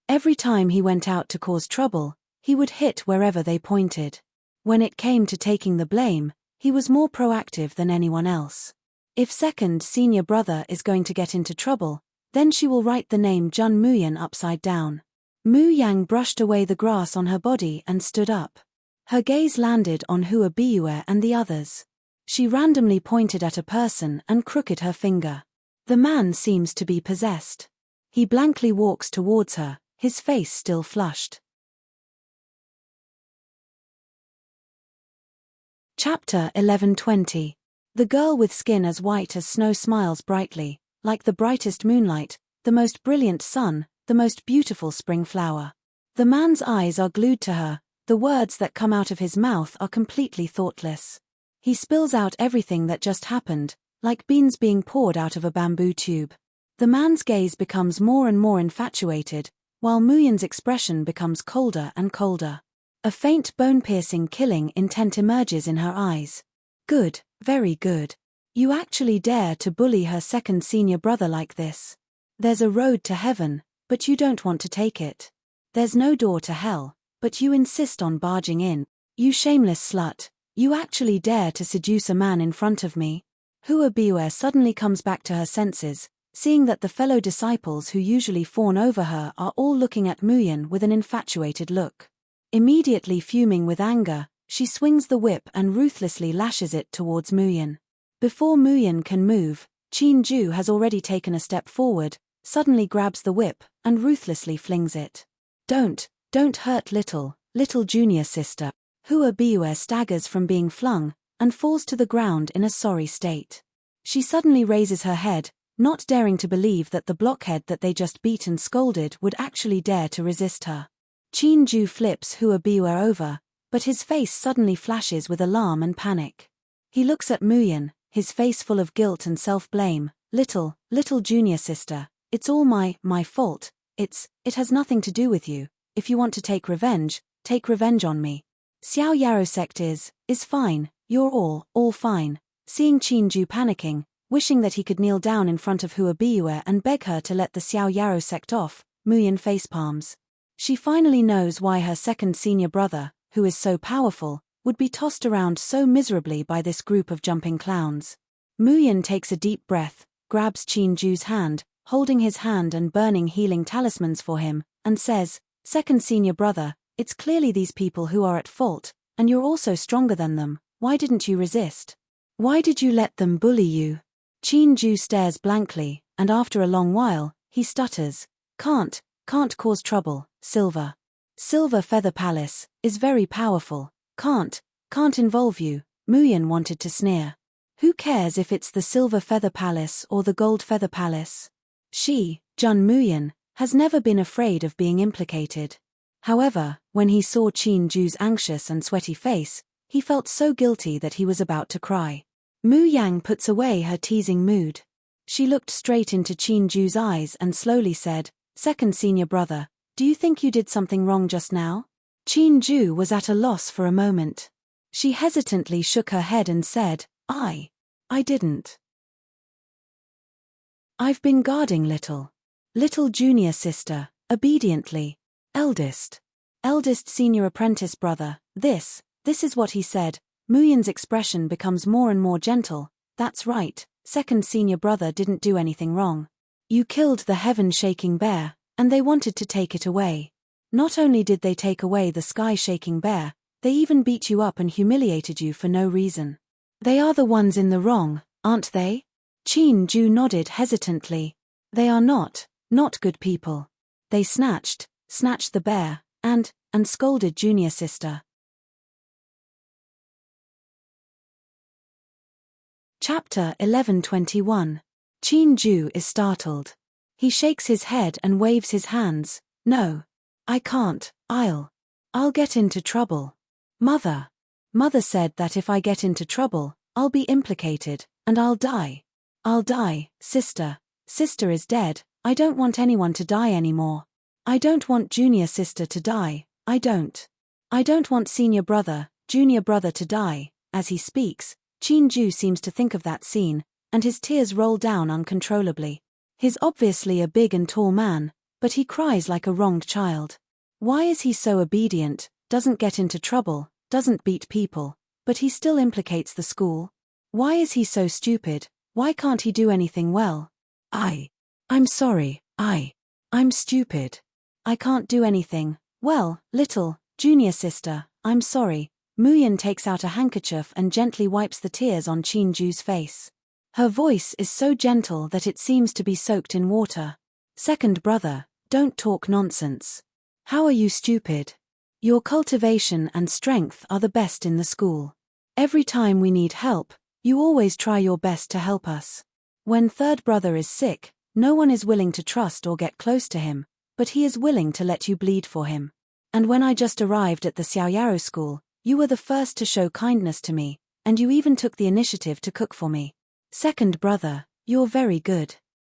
Every time he went out to cause trouble, he would hit wherever they pointed. When it came to taking the blame, he was more proactive than anyone else. If second senior brother is going to get into trouble, then she will write the name Jun Muyin upside down. Mu Yang brushed away the grass on her body and stood up. Her gaze landed on Hua Biue and the others. She randomly pointed at a person and crooked her finger. The man seems to be possessed. He blankly walks towards her, his face still flushed. Chapter 11:20. The girl with skin as white as snow smiles brightly, like the brightest moonlight, the most brilliant sun, the most beautiful spring flower. The man's eyes are glued to her, the words that come out of his mouth are completely thoughtless. He spills out everything that just happened, like beans being poured out of a bamboo tube. The man's gaze becomes more and more infatuated, while Muyin's expression becomes colder and colder. A faint bone-piercing killing intent emerges in her eyes. Good, very good. You actually dare to bully her second senior brother like this. There's a road to heaven, but you don't want to take it. There's no door to hell, but you insist on barging in. You shameless slut, you actually dare to seduce a man in front of me? Hua Biue suddenly comes back to her senses, seeing that the fellow disciples who usually fawn over her are all looking at Muyin with an infatuated look. Immediately fuming with anger, she swings the whip and ruthlessly lashes it towards Muyin. Before Muyin can move, Chin-ju has already taken a step forward, suddenly grabs the whip, and ruthlessly flings it. Don't hurt little junior sister. Hua Biue staggers from being flung, and falls to the ground in a sorry state. She suddenly raises her head, not daring to believe that the blockhead that they just beat and scolded would actually dare to resist her. Chin-ju flips Hua Biue over, but his face suddenly flashes with alarm and panic. He looks at Muyin, his face full of guilt and self-blame. Little junior sister, it's all my fault. It has nothing to do with you. If you want to take revenge on me. Xiao Yarrow sect is fine, you're all fine. Seeing Chin-ju panicking, wishing that he could kneel down in front of Hua Biue and beg her to let the Xiao Yarrow sect off, Muyin facepalms. She finally knows why her second senior brother, who is so powerful, would be tossed around so miserably by this group of jumping clowns. Muyin takes a deep breath, grabs Chin-ju's hand, holding his hand and burning healing talismans for him, and says, "Second senior brother, it's clearly these people who are at fault, and you're also stronger than them. Why didn't you resist? Why did you let them bully you?" Chin-ju stares blankly, and after a long while, he stutters, Can't cause trouble, Silver Feather Palace, is very powerful, can't involve you." Muyin wanted to sneer. Who cares if it's the Silver Feather Palace or the Gold Feather Palace? She, Jun Muyin, has never been afraid of being implicated. However, when he saw Chin-ju's anxious and sweaty face, he felt so guilty that he was about to cry. Mu Yang puts away her teasing mood. She looked straight into Chin-ju's eyes and slowly said, "Second senior brother, do you think you did something wrong just now?" Chin-ju was at a loss for a moment. She hesitantly shook her head and said, I didn't. I've been guarding little junior sister, obediently. Eldest senior apprentice brother, this is what he said. Muyin's expression becomes more and more gentle. That's right, second senior brother didn't do anything wrong. You killed the heaven-shaking bear, and they wanted to take it away. Not only did they take away the sky-shaking bear, they even beat you up and humiliated you for no reason. They are the ones in the wrong, aren't they? Chin-ju nodded hesitantly. They are not good people. They snatched the bear, and scolded junior sister. Chapter 11:21. Chin-ju is startled. He shakes his head and waves his hands. No. I can't, I'll get into trouble. Mother said that if I get into trouble, I'll be implicated, and I'll die. I'll die, sister is dead, I don't want anyone to die anymore. I don't want junior sister to die, I don't want senior brother, junior brother to die. As he speaks, Chin-ju seems to think of that scene, and his tears roll down uncontrollably. He's obviously a big and tall man, but he cries like a wronged child. Why is he so obedient, doesn't get into trouble, doesn't beat people, but he still implicates the school? Why is he so stupid? Why can't he do anything well? I'm sorry, I'm stupid. I can't do anything well, little junior sister, I'm sorry. Muyan takes out a handkerchief and gently wipes the tears on Chin-ju's face. Her voice is so gentle that it seems to be soaked in water. Second brother, don't talk nonsense. How are you stupid? Your cultivation and strength are the best in the school. Every time we need help, you always try your best to help us. When third brother is sick, no one is willing to trust or get close to him, but he is willing to let you bleed for him. And when I just arrived at the Xiaoyaro school, you were the first to show kindness to me, and you even took the initiative to cook for me. Second brother, you're very good.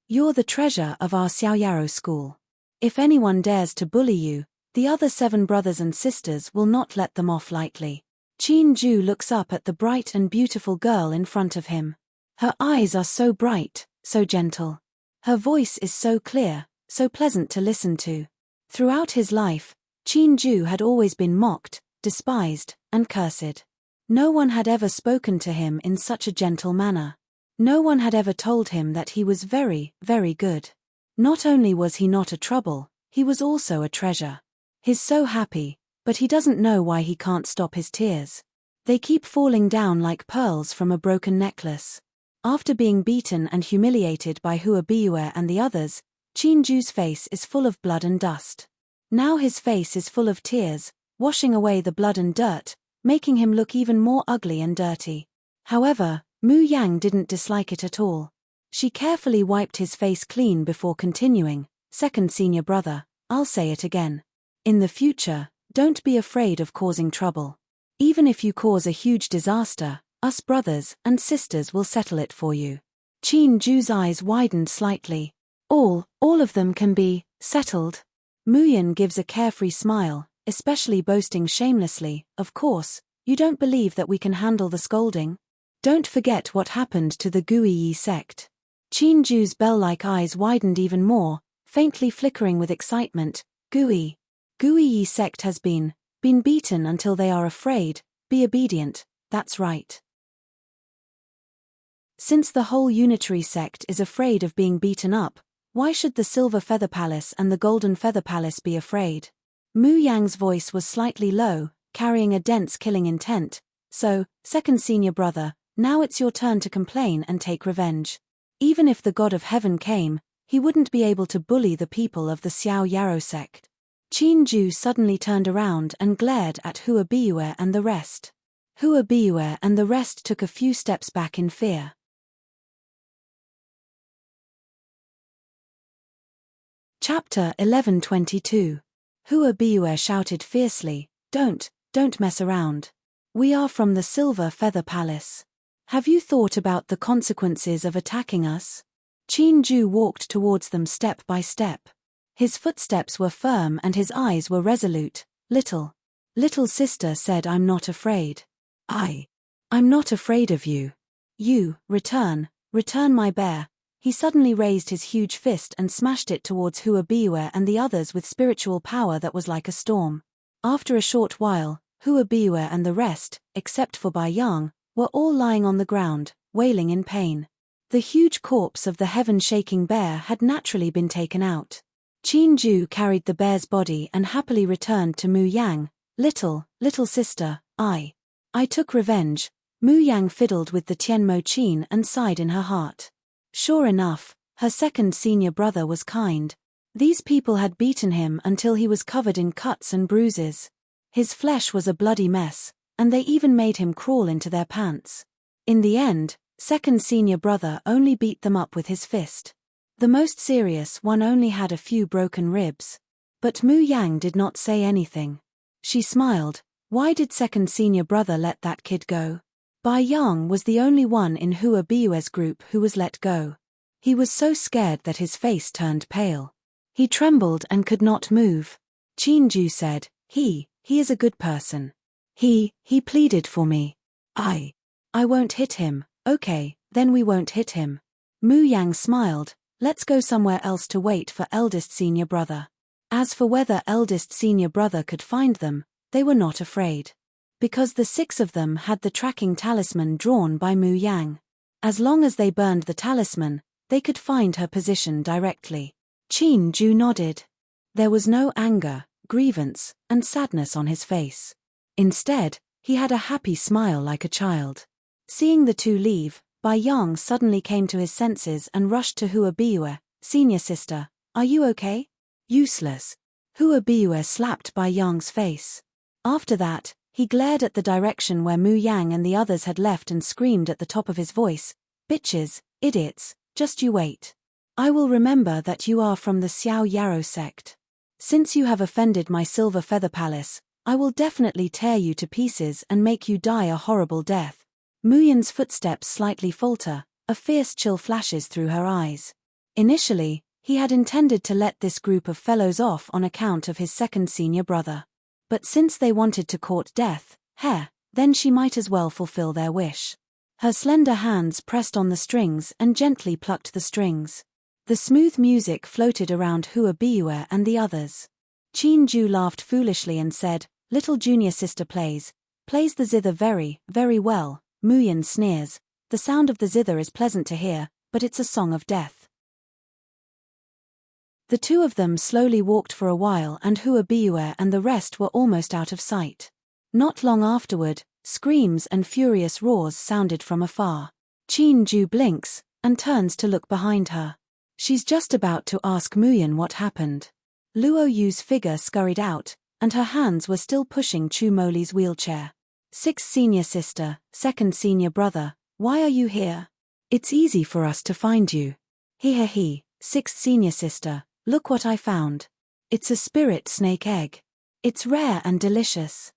You're the treasure of our Xiaoyaro school. If anyone dares to bully you, the other 7 brothers and sisters will not let them off lightly. Chin-ju looks up at the bright and beautiful girl in front of him. Her eyes are so bright, so gentle. Her voice is so clear, so pleasant to listen to. Throughout his life, Chin-ju had always been mocked, despised, and cursed. No one had ever spoken to him in such a gentle manner. No one had ever told him that he was very, very good. Not only was he not a trouble, he was also a treasure. He's so happy, but he doesn't know why he can't stop his tears. They keep falling down like pearls from a broken necklace. After being beaten and humiliated by Hua Biue and the others, Chin-ju's face is full of blood and dust. Now his face is full of tears, washing away the blood and dirt, making him look even more ugly and dirty. However, Mu Yang didn't dislike it at all. She carefully wiped his face clean before continuing, second senior brother, I'll say it again. In the future, don't be afraid of causing trouble. Even if you cause a huge disaster, us brothers and sisters will settle it for you. Chin-ju's eyes widened slightly. All of them can be settled. Muyan gives a carefree smile, especially boasting shamelessly, of course, you don't believe that we can handle the scolding? Don't forget what happened to the Guiyi sect. Chin-ju's bell-like eyes widened even more, faintly flickering with excitement. Guiyi sect has been beaten until they are afraid, be obedient, that's right. Since the whole unitary sect is afraid of being beaten up, why should the Silver Feather Palace and the Golden Feather Palace be afraid? Mu Yang's voice was slightly low, carrying a dense killing intent. So, second senior brother, now it's your turn to complain and take revenge. Even if the God of Heaven came, he wouldn't be able to bully the people of the Xiao Yaro sect. Chin-ju suddenly turned around and glared at Hua Biue and the rest. Hua Biue and the rest took a few steps back in fear. Chapter 11:22. Hua Biue shouted fiercely, Don't mess around. We are from the Silver Feather Palace. Have you thought about the consequences of attacking us? Chin-ju walked towards them step by step. His footsteps were firm and his eyes were resolute. Little sister said I'm not afraid. I'm not afraid of you. You, return my bear. He suddenly raised his huge fist and smashed it towards Hua Biue and the others with spiritual power that was like a storm. After a short while, Hua Biue and the rest, except for Bai Yang, were all lying on the ground, wailing in pain. The huge corpse of the heaven-shaking bear had naturally been taken out. Chin-ju carried the bear's body and happily returned to Mu Yang. Little sister, I took revenge. Mu Yang fiddled with the Tianmo Qin and sighed in her heart. Sure enough, her second senior brother was kind. These people had beaten him until he was covered in cuts and bruises. His flesh was a bloody mess, and they even made him crawl into their pants. In the end, second senior brother only beat them up with his fist. The most serious one only had a few broken ribs. But Mu Yang did not say anything. She smiled. Why did second senior brother let that kid go? Bai Yang was the only one in Hua Biue's group who was let go. He was so scared that his face turned pale. He trembled and could not move. Qin Ju said, He is a good person. He pleaded for me. I won't hit him. Okay, then we won't hit him. Mu Yang smiled. Let's go somewhere else to wait for eldest senior brother. As for whether eldest senior brother could find them, they were not afraid. Because the 6 of them had the tracking talisman drawn by Mu Yang. As long as they burned the talisman, they could find her position directly. Qin Ju nodded. There was no anger, grievance, and sadness on his face. Instead, he had a happy smile like a child. Seeing the 2 leave, Bai Yang suddenly came to his senses and rushed to Hua Biue. Senior sister, are you okay? Useless. Hua Biue slapped Bai Yang's face. After that, he glared at the direction where Mu Yang and the others had left and screamed at the top of his voice, Bitches, idiots, just you wait. I will remember that you are from the Xiao Yarrow sect. Since you have offended my Silver Feather Palace, I will definitely tear you to pieces and make you die a horrible death. Mu Yan's footsteps slightly falter, a fierce chill flashes through her eyes. Initially, he had intended to let this group of fellows off on account of his second senior brother. But since they wanted to court death, then she might as well fulfill their wish. Her slender hands pressed on the strings and gently plucked the strings. The smooth music floated around Hua Biue and the others. Qin Ju laughed foolishly and said, Little junior sister plays the zither very, very well. Mu Yan sneers, the sound of the zither is pleasant to hear, but it's a song of death. The 2 of them slowly walked for a while and Hua Biue and the rest were almost out of sight. Not long afterward, screams and furious roars sounded from afar. Qin Ju blinks and turns to look behind her. She's just about to ask Mu Yan what happened. Luo Yu's figure scurried out, and her hands were still pushing Chu Moli's wheelchair. 6th senior sister, 2nd senior brother, why are you here? It's easy for us to find you. He, 6th senior sister, look what I found. It's a spirit snake egg. It's rare and delicious.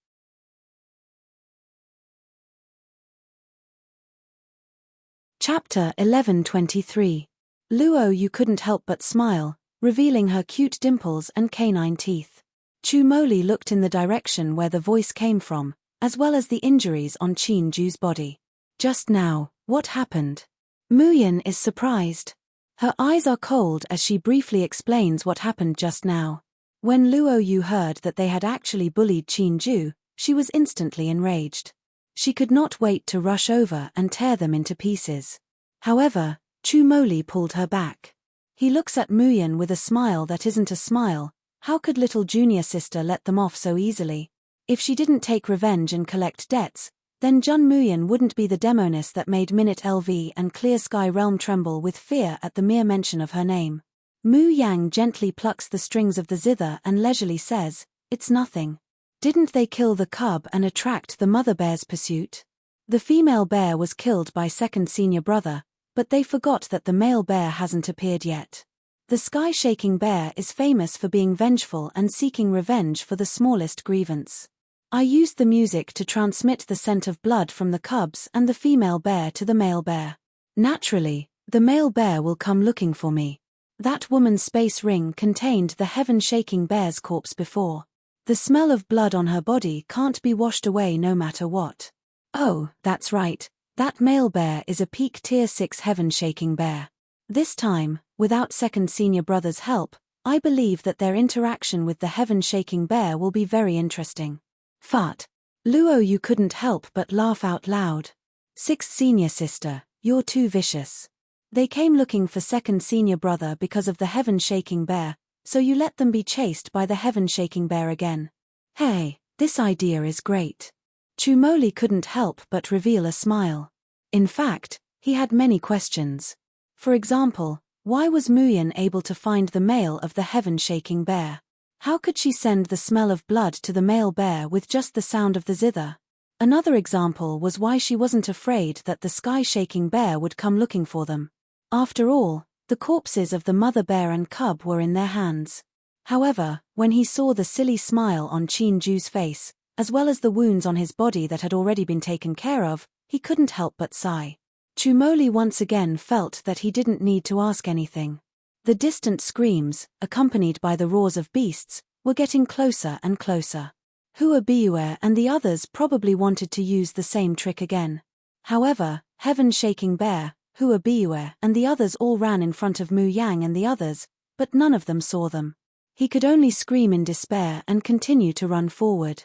Chapter 11:23. Luo Yu couldn't help but smile, revealing her cute dimples and canine teeth. Chu Moli looked in the direction where the voice came from, as well as the injuries on Qin Ju's body. Just now, what happened? Mu Yan is surprised. Her eyes are cold as she briefly explains what happened just now. When Luo Yu heard that they had actually bullied Qin Ju, she was instantly enraged. She could not wait to rush over and tear them into pieces. However, Chu Moli pulled her back. He looks at Mu Yan with a smile that isn't a smile. How could little junior sister let them off so easily? If she didn't take revenge and collect debts, then Jun Mu Yan wouldn't be the demoness that made Minute LV and Clear Sky Realm tremble with fear at the mere mention of her name. Mu Yang gently plucks the strings of the zither and leisurely says, It's nothing. Didn't they kill the cub and attract the mother bear's pursuit? The female bear was killed by second senior brother, but they forgot that the male bear hasn't appeared yet. The sky-shaking bear is famous for being vengeful and seeking revenge for the smallest grievance. I used the music to transmit the scent of blood from the cubs and the female bear to the male bear. Naturally, the male bear will come looking for me. That woman's space ring contained the heaven-shaking bear's corpse before. The smell of blood on her body can't be washed away no matter what. Oh, that's right. That male bear is a peak tier 6 heaven-shaking bear. This time, without second senior brother's help, I believe that their interaction with the heaven-shaking bear will be very interesting. Fart. Luo Yu couldn't help but laugh out loud. 6th senior sister, you're too vicious. They came looking for second senior brother because of the heaven-shaking bear, so you let them be chased by the heaven-shaking bear again. Hey, this idea is great. Chu Moli couldn't help but reveal a smile. In fact, he had many questions. For example, why was Mu Yan able to find the male of the heaven-shaking bear? How could she send the smell of blood to the male bear with just the sound of the zither? Another example was why she wasn't afraid that the sky-shaking bear would come looking for them. After all, The corpses of the mother bear and cub were in their hands. However, when he saw the silly smile on Chin-ju's face, as well as the wounds on his body that had already been taken care of, he couldn't help but sigh. Chumoli once again felt that he didn't need to ask anything. The distant screams, accompanied by the roars of beasts, were getting closer and closer. Huabiue and the others probably wanted to use the same trick again. However, Heaven-shaking bear, Huabiue and the others all ran in front of Mu Yang and the others, but none of them saw them. He could only scream in despair and continue to run forward.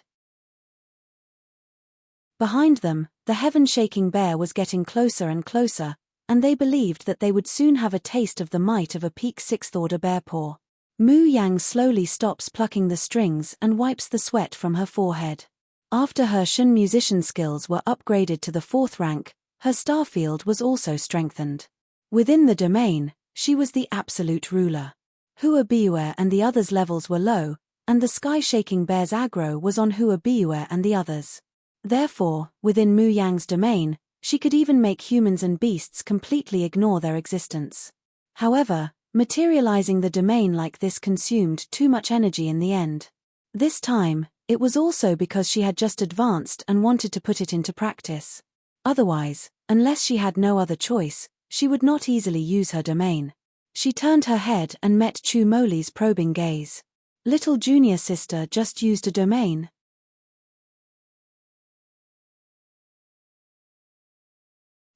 Behind them, the Heaven-shaking bear was getting closer and closer, and they believed that they would soon have a taste of the might of a peak sixth-order bear paw. Mu Yang slowly stops plucking the strings and wipes the sweat from her forehead. After her Shun musician skills were upgraded to the 4th rank, her star field was also strengthened. Within the domain, she was the absolute ruler. Huabiue and the others' levels were low, and the sky-shaking bear's aggro was on Huabiue and the others. Therefore, within Mu Yang's domain, she could even make humans and beasts completely ignore their existence. However, materializing the domain like this consumed too much energy in the end. This time, it was also because she had just advanced and wanted to put it into practice. Otherwise, unless she had no other choice, she would not easily use her domain. She turned her head and met Chumoli's probing gaze. Little junior sister just used a domain.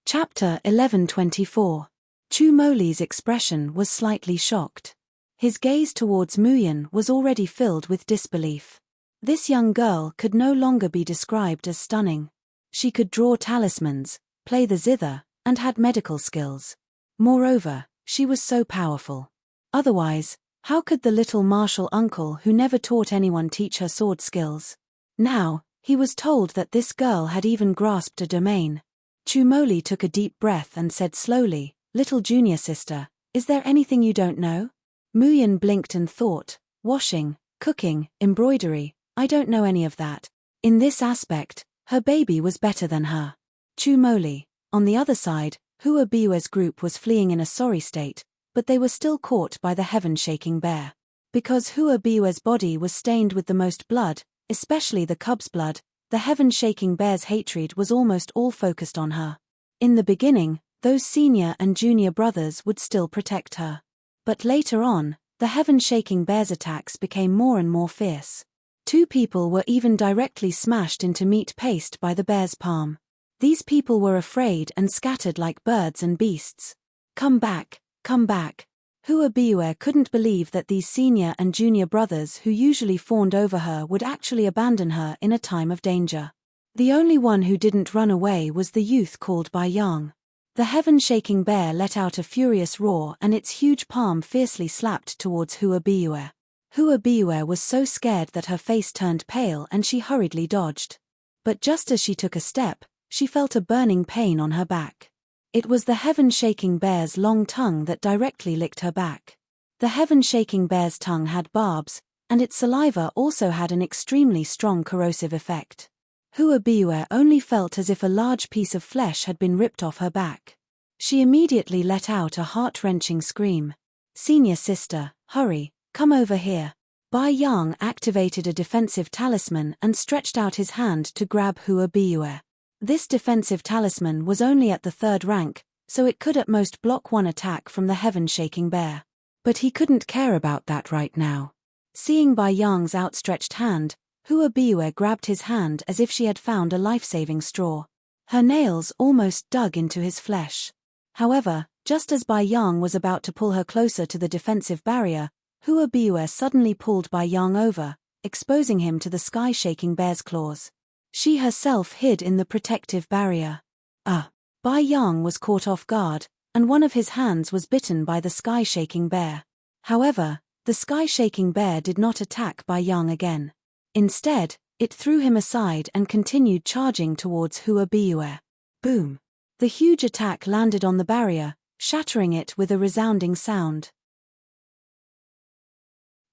Chapter 11:24. Chumoli's expression was slightly shocked. His gaze towards Muyan was already filled with disbelief. This young girl could no longer be described as stunning. She could draw talismans, play the zither, and had medical skills. Moreover, she was so powerful. Otherwise, how could the little martial uncle who never taught anyone teach her sword skills? Now, he was told that this girl had even grasped a domain. Chumoli took a deep breath and said slowly, "Little junior sister, is there anything you don't know?" Muyan blinked and thought, "Washing, cooking, embroidery, I don't know any of that." In this aspect, her baby was better than her. Chumoli. On the other side, Huabiue's group was fleeing in a sorry state, but they were still caught by the Heaven-shaking bear. Because Huabiue's body was stained with the most blood, especially the cub's blood, the Heaven-shaking bear's hatred was almost all focused on her. In the beginning, those senior and junior brothers would still protect her. But later on, the Heaven-shaking bear's attacks became more and more fierce. 2 people were even directly smashed into meat paste by the bear's palm. These people were afraid and scattered like birds and beasts. Come back, come back. Huabiue couldn't believe that these senior and junior brothers who usually fawned over her would actually abandon her in a time of danger. The only one who didn't run away was the youth called Bai Yang. The Heaven-shaking bear let out a furious roar and its huge palm fiercely slapped towards Huabiue. Huabiue was so scared that her face turned pale and she hurriedly dodged. But just as she took a step, she felt a burning pain on her back. It was the Heaven-shaking bear's long tongue that directly licked her back. The Heaven-shaking bear's tongue had barbs, and its saliva also had an extremely strong corrosive effect. Huabiue only felt as if a large piece of flesh had been ripped off her back. She immediately let out a heart-wrenching scream. "Senior sister, hurry, come over here." Bai Yang activated a defensive talisman and stretched out his hand to grab Huabiue. This defensive talisman was only at the 3rd rank, so it could at most block one attack from the Heaven-shaking bear. But he couldn't care about that right now. Seeing Bai Yang's outstretched hand, Huabiue grabbed his hand as if she had found a life-saving straw. Her nails almost dug into his flesh. However, just as Bai Yang was about to pull her closer to the defensive barrier, Huabiue suddenly pulled Bai Yang over, exposing him to the sky-shaking bear's claws. She herself hid in the protective barrier. Bai Yang was caught off guard, and one of his hands was bitten by the sky-shaking bear. However, the sky-shaking bear did not attack Bai Yang again. Instead, it threw him aside and continued charging towards Huabiue. Boom! The huge attack landed on the barrier, shattering it with a resounding sound.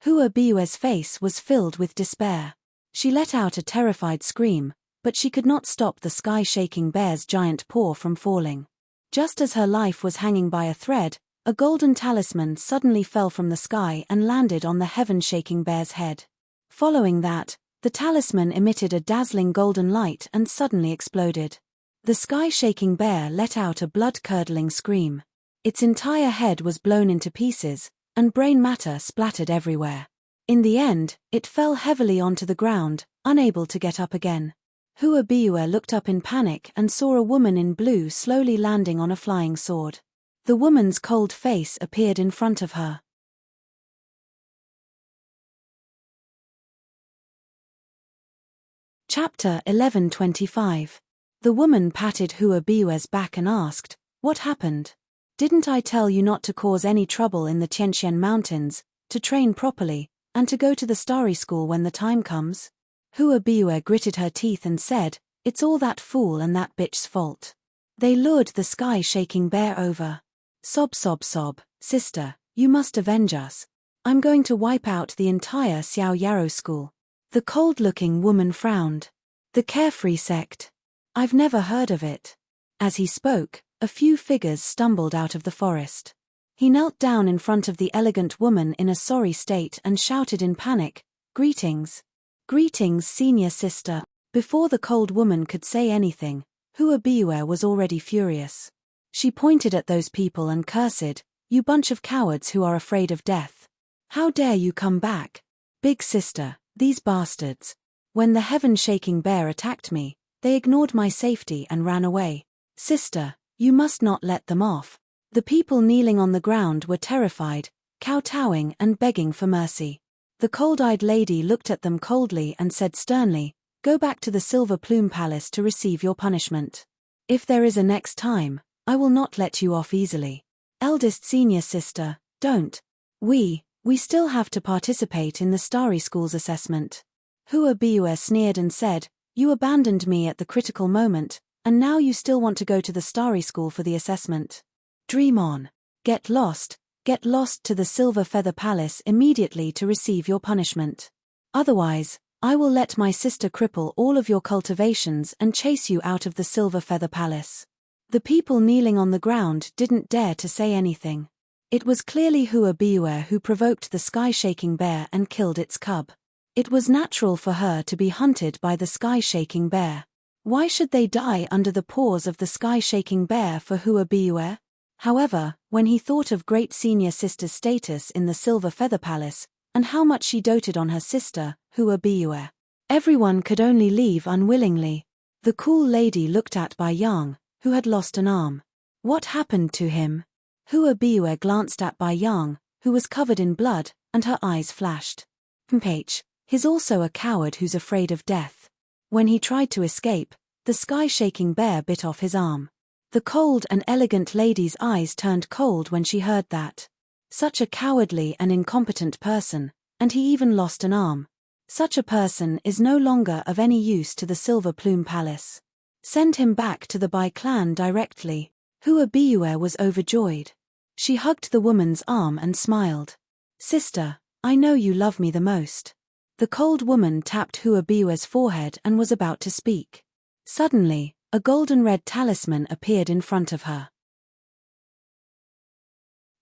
Huabiue's face was filled with despair. She let out a terrified scream, but she could not stop the sky-shaking bear's giant paw from falling. Just as her life was hanging by a thread, a golden talisman suddenly fell from the sky and landed on the heaven-shaking bear's head. Following that, the talisman emitted a dazzling golden light and suddenly exploded. The sky-shaking bear let out a blood-curdling scream. Its entire head was blown into pieces, and brain matter splattered everywhere. In the end, it fell heavily onto the ground, unable to get up again. Huabiue looked up in panic and saw a woman in blue slowly landing on a flying sword. The woman's cold face appeared in front of her. Chapter 11:25. The woman patted Huabiue's back and asked, "What happened? Didn't I tell you not to cause any trouble in the Tianxian Mountains, to train properly, and to go to the starry school when the time comes?" Huabiue gritted her teeth and said, "It's all that fool and that bitch's fault. They lured the sky-shaking bear over. Sob sob sob, sister, you must avenge us. I'm going to wipe out the entire Xiao Yarrow school." The cold-looking woman frowned. "The Carefree sect? I've never heard of it." As he spoke, a few figures stumbled out of the forest. He knelt down in front of the elegant woman in a sorry state and shouted in panic, "Greetings. Greetings, senior sister." Before the cold woman could say anything, Huabiue was already furious. She pointed at those people and cursed, "You bunch of cowards who are afraid of death. How dare you come back? Big sister, these bastards. When the heaven-shaking bear attacked me, they ignored my safety and ran away. Sister, you must not let them off." The people kneeling on the ground were terrified, kowtowing and begging for mercy. The cold-eyed lady looked at them coldly and said sternly, "Go back to the Silver Plume Palace to receive your punishment. If there is a next time, I will not let you off easily. Eldest senior sister, don't. We still have to participate in the Starry School's assessment." Huabiue sneered and said, "You abandoned me at the critical moment, and now you still want to go to the Starry School for the assessment? Dream on. Get lost to the Silver Feather Palace immediately to receive your punishment. Otherwise, I will let my sister cripple all of your cultivations and chase you out of the Silver Feather Palace." The people kneeling on the ground didn't dare to say anything. It was clearly Huabiue who provoked the sky-shaking bear and killed its cub. It was natural for her to be hunted by the sky-shaking bear. Why should they die under the paws of the sky-shaking bear for Huabiue? However, when he thought of great senior sister's status in the Silver Feather Palace, and how much she doted on her sister, Huabiue, everyone could only leave unwillingly. The cool lady looked at Bai Yang, who had lost an arm. What happened to him? Huabiue glanced at Bai Yang, who was covered in blood, and her eyes flashed. He's also a coward who's afraid of death. When he tried to escape, the sky-shaking bear bit off his arm. The cold and elegant lady's eyes turned cold when she heard that. Such a cowardly and incompetent person, and he even lost an arm. Such a person is no longer of any use to the Silver Plume Palace. Send him back to the Bai clan directly. Huabiue was overjoyed. She hugged the woman's arm and smiled. "Sister, I know you love me the most." The cold woman tapped Huabiue's forehead and was about to speak. Suddenly, a golden-red talisman appeared in front of her.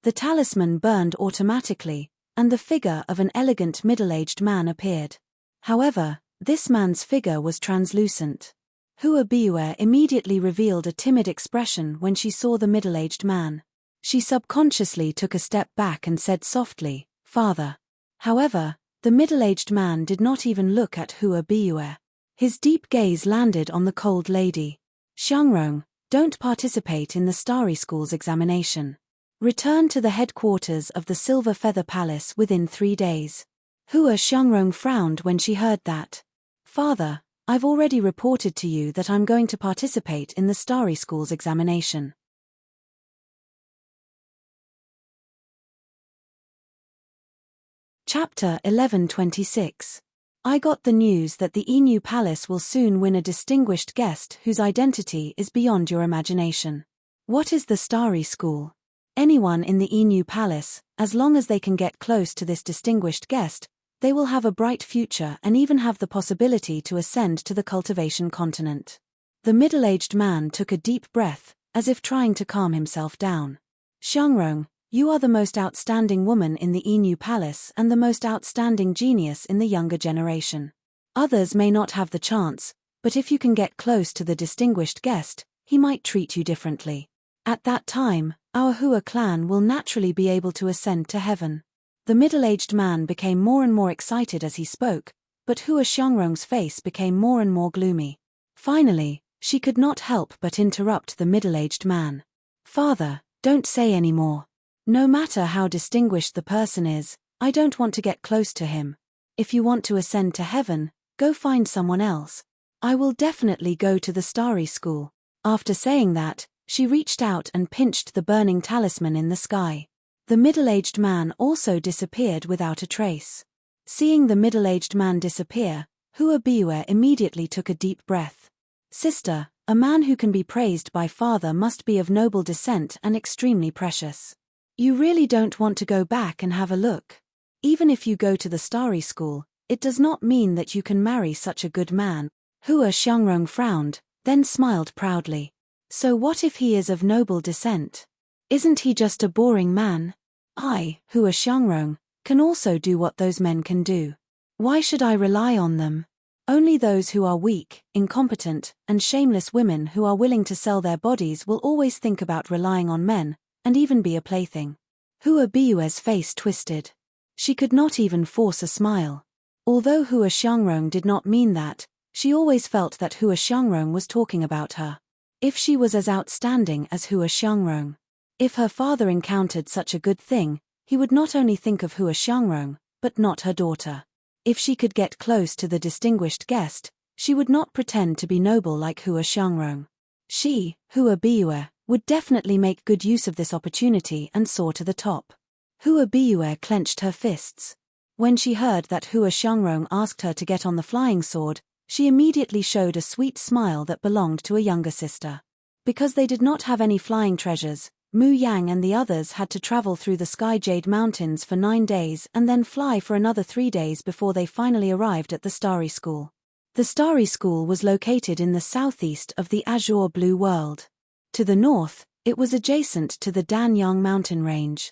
The talisman burned automatically, and the figure of an elegant middle-aged man appeared. However, this man's figure was translucent. Huabiue immediately revealed a timid expression when she saw the middle-aged man. She subconsciously took a step back and said softly, "Father." However, the middle-aged man did not even look at Huabiue. His deep gaze landed on the cold lady. "Xiangrong, don't participate in the Starry School's examination. Return to the headquarters of the Silver Feather Palace within 3 days." Xiangrong frowned when she heard that. "Father, I've already reported to you that I'm going to participate in the Starry School's examination." Chapter 11:26. I got the news that the Inu Palace will soon win a distinguished guest whose identity is beyond your imagination. What is the Starry School? Anyone in the Inu Palace, as long as they can get close to this distinguished guest, they will have a bright future and even have the possibility to ascend to the cultivation continent. The middle-aged man took a deep breath, as if trying to calm himself down. "Xiangrong, You are the most outstanding woman in the Enu Palace and the most outstanding genius in the younger generation. Others may not have the chance, but if you can get close to the distinguished guest, he might treat you differently. At that time, our Hua clan will naturally be able to ascend to heaven." The middle-aged man became more and more excited as he spoke, but Hua Xiangrong's face became more and more gloomy. Finally, she could not help but interrupt the middle-aged man. "Father, don't say any more. No matter how distinguished the person is, I don't want to get close to him. If you want to ascend to heaven, go find someone else. I will definitely go to the starry school." After saying that, she reached out and pinched the burning talisman in the sky. The middle-aged man also disappeared without a trace. Seeing the middle-aged man disappear, Hua Biue immediately took a deep breath. "Sister, a man who can be praised by father must be of noble descent and extremely precious. You really don't want to go back and have a look? Even if you go to the starry school, it does not mean that you can marry such a good man." Hua Xiangrong frowned, then smiled proudly. "So what if he is of noble descent? Isn't he just a boring man? I, Hua Xiangrong, can also do what those men can do. Why should I rely on them? Only those who are weak, incompetent, and shameless women who are willing to sell their bodies will always think about relying on men, and even be a plaything." Hua Biue's face twisted. She could not even force a smile. Although Hua Xiangrong did not mean that, she always felt that Hua Xiangrong was talking about her. If she was as outstanding as Hua Xiangrong, if her father encountered such a good thing, he would not only think of Hua Xiangrong, but not her daughter. If she could get close to the distinguished guest, she would not pretend to be noble like Hua Xiangrong. She, Hua Biue, would definitely make good use of this opportunity and soar to the top. Hua Biue clenched her fists. When she heard that Hua Xiangrong asked her to get on the flying sword, she immediately showed a sweet smile that belonged to a younger sister. Because they did not have any flying treasures, Mu Yang and the others had to travel through the Sky Jade Mountains for 9 days and then fly for another 3 days before they finally arrived at the Starry School. The Starry School was located in the southeast of the Azure Blue World. To the north, it was adjacent to the Danyang mountain range.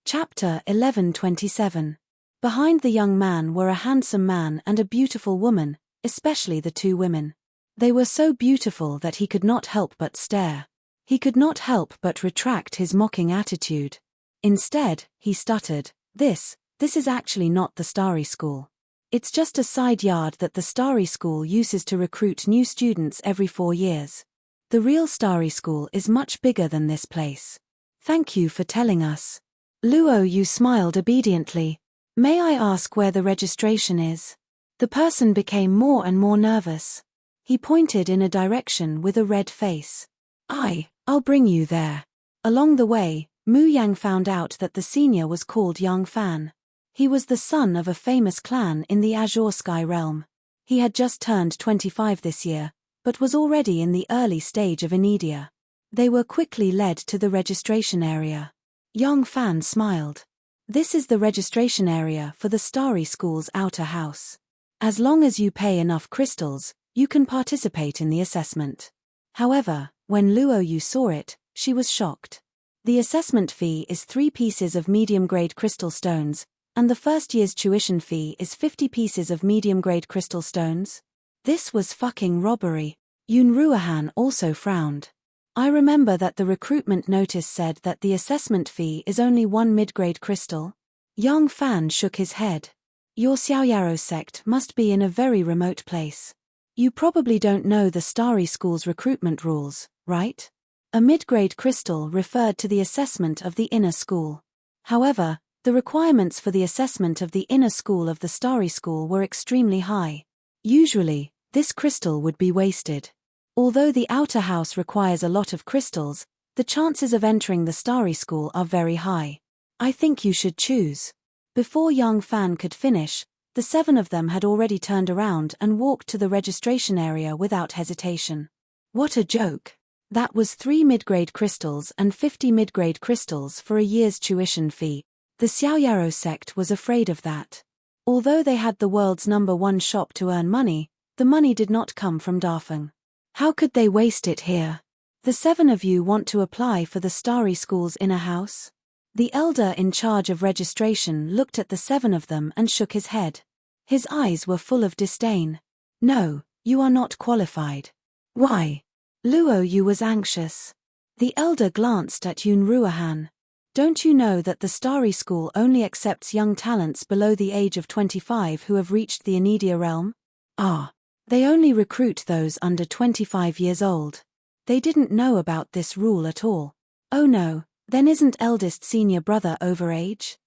Chapter 11:27. Behind the young man were a handsome man and a beautiful woman, especially the two women. They were so beautiful that he could not help but stare. He could not help but retract his mocking attitude. Instead, he stuttered, This is actually not the Starry School. It's just a side yard that the Starry School uses to recruit new students every 4 years. The real Starry School is much bigger than this place. Thank you for telling us." Luo Yu smiled obediently. "May I ask where the registration is?" The person became more and more nervous. He pointed in a direction with a red face. I'll bring you there." Along the way, Mu Yang found out that the senior was called Yang Fan. He was the son of a famous clan in the Azure Sky realm. He had just turned 25 this year, but was already in the early stage of Inedia. They were quickly led to the registration area. Yang Fan smiled. "This is the registration area for the Starry School's outer house. As long as you pay enough crystals, you can participate in the assessment." However, when Luo Yu saw it, she was shocked. The assessment fee is 3 pieces of medium-grade crystal stones, and the first year's tuition fee is 50 pieces of medium-grade crystal stones. This was fucking robbery. Yun Ruohan also frowned. "I remember that the recruitment notice said that the assessment fee is only 1 mid-grade crystal." Yang Fan shook his head. "Your Xiaoyaro sect must be in a very remote place. You probably don't know the Starry School's recruitment rules, right? A mid-grade crystal referred to the assessment of the inner school. However, the requirements for the assessment of the inner school of the Starry School were extremely high. Usually, this crystal would be wasted. Although the outer house requires a lot of crystals, the chances of entering the Starry School are very high. I think you should choose." Before Yang Fan could finish, the 7 of them had already turned around and walked to the registration area without hesitation. What a joke. That was 3 mid-grade crystals and 50 mid-grade crystals for a year's tuition fee. The Xiaoyaro sect was afraid of that. Although they had the world's #1 shop to earn money, The money did not come from Defying. How could they waste it here? The 7 of you want to apply for the Starry School's inner house? The elder in charge of registration looked at the 7 of them and shook his head. His eyes were full of disdain. No, you are not qualified. Why? Luo Yu was anxious. The elder glanced at Yun Ruohan. Don't you know that the Starry School only accepts young talents below the age of 25 who have reached the Enidia realm? Ah. They only recruit those under 25 years old. They didn't know about this rule at all. Oh no, then isn't eldest senior brother over age?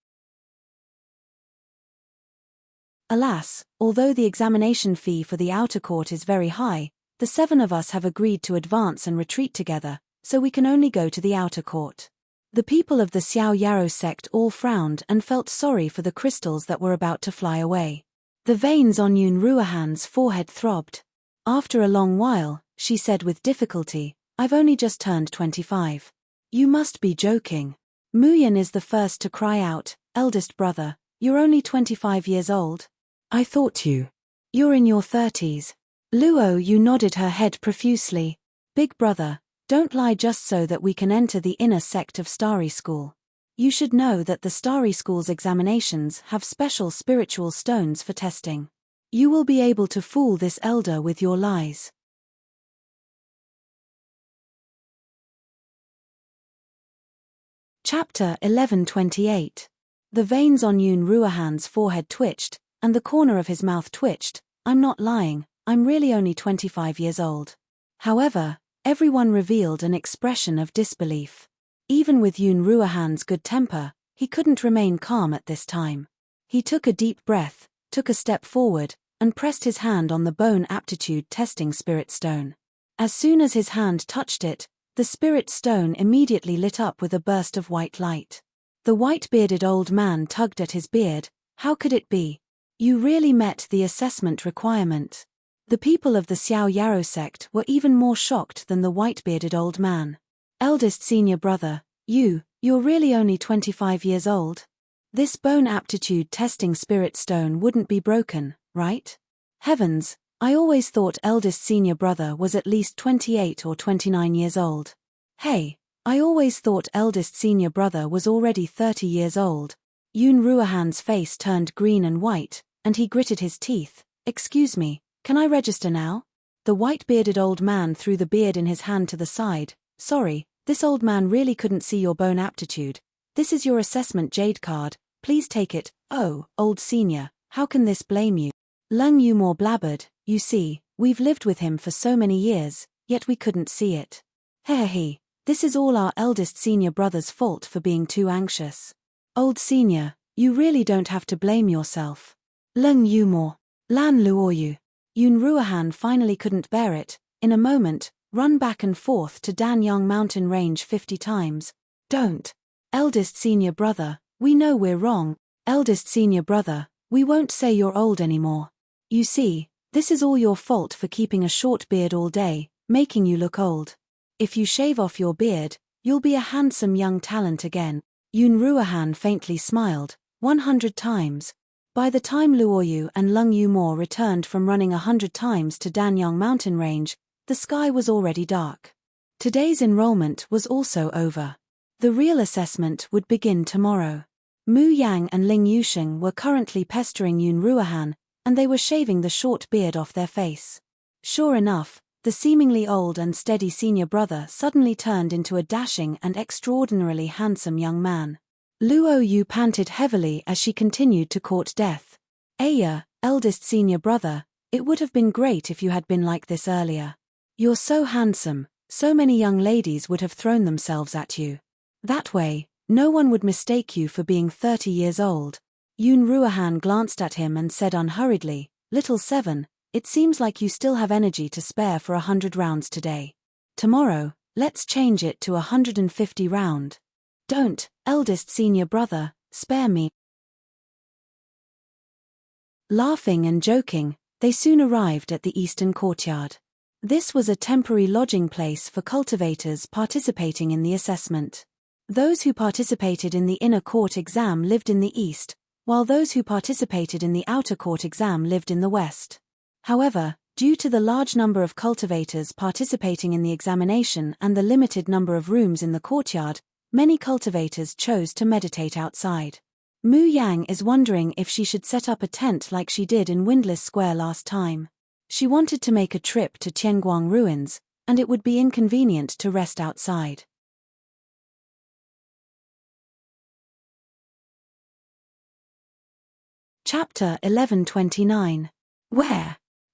Alas, although the examination fee for the outer court is very high, the 7 of us have agreed to advance and retreat together, so we can only go to the outer court. The people of the Xiao Yarrow sect all frowned and felt sorry for the crystals that were about to fly away. The veins on Yun Ruohan's forehead throbbed. After a long while, she said with difficulty, I've only just turned 25. You must be joking. Muyan is the first to cry out, eldest brother, you're only 25 years old? I thought you're in your 30s. Luo Yu nodded her head profusely. Big brother, don't lie just so that we can enter the inner sect of Starry School. You should know that the Starry School's examinations have special spiritual stones for testing. You will be able to fool this elder with your lies. Chapter 11:28. The veins on Yun Ruohan's forehead twitched, and the corner of his mouth twitched. I'm not lying, I'm really only 25 years old. However, everyone revealed an expression of disbelief. Even with Yun Ruohan's good temper, he couldn't remain calm at this time. He took a deep breath, took a step forward, and pressed his hand on the bone aptitude testing spirit stone. As soon as his hand touched it, the spirit stone immediately lit up with a burst of white light. The white-bearded old man tugged at his beard. How could it be? You really met the assessment requirement. The people of the Xiao Yarrow sect were even more shocked than the white-bearded old man. Eldest senior brother, you're really only 25 years old? This bone aptitude testing spirit stone wouldn't be broken, right? Heavens, I always thought eldest senior brother was at least 28 or 29 years old. Hey, I always thought eldest senior brother was already 30 years old. Yun Ruohan's face turned green and white, and he gritted his teeth. Excuse me, can I register now? The white-bearded old man threw the beard in his hand to the side. Sorry, this old man really couldn't see your bone aptitude. This is your assessment jade card, please take it. Oh, old senior, how can this blame you? Leng Yumore blabbered, you see, we've lived with him for so many years, yet we couldn't see it. Hehe, this is all our eldest senior brother's fault for being too anxious. Old senior, you really don't have to blame yourself. Leng Yumore, Lan Luoyu. Yun Ruohan finally couldn't bear it. In a moment, run back and forth to Danyang mountain range 50 times. Don't. Eldest senior brother, we know we're wrong. Eldest senior brother, we won't say you're old anymore. You see, this is all your fault for keeping a short beard all day, making you look old. If you shave off your beard, you'll be a handsome young talent again. Yun Ruohan faintly smiled, 100 times. By the time Luoyu and Leng Yumore returned from running 100 times to Danyang mountain range, the sky was already dark. Today's enrollment was also over. The real assessment would begin tomorrow. Mu Yang and Ling Yusheng were currently pestering Yun Ruohan, and they were shaving the short beard off their face. Sure enough, the seemingly old and steady senior brother suddenly turned into a dashing and extraordinarily handsome young man. Luo Yu panted heavily as she continued to court death. Aya, eldest senior brother, it would have been great if you had been like this earlier. You're so handsome, so many young ladies would have thrown themselves at you. That way, no one would mistake you for being 30 years old. Yun Ruohan glanced at him and said unhurriedly, Little Seven, it seems like you still have energy to spare for 100 rounds today. Tomorrow, let's change it to 150 round. Don't, eldest senior brother, spare me. Laughing and joking, they soon arrived at the eastern courtyard. This was a temporary lodging place for cultivators participating in the assessment. Those who participated in the inner court exam lived in the east, while those who participated in the outer court exam lived in the west. However, Due to the large number of cultivators participating in the examination and the limited number of rooms in the courtyard, many cultivators chose to meditate outside. Mu Yang is wondering if she should set up a tent like she did in Windless Square last time. She wanted to make a trip to Tianguang ruins, and it would be inconvenient to rest outside. Chapter 11:29.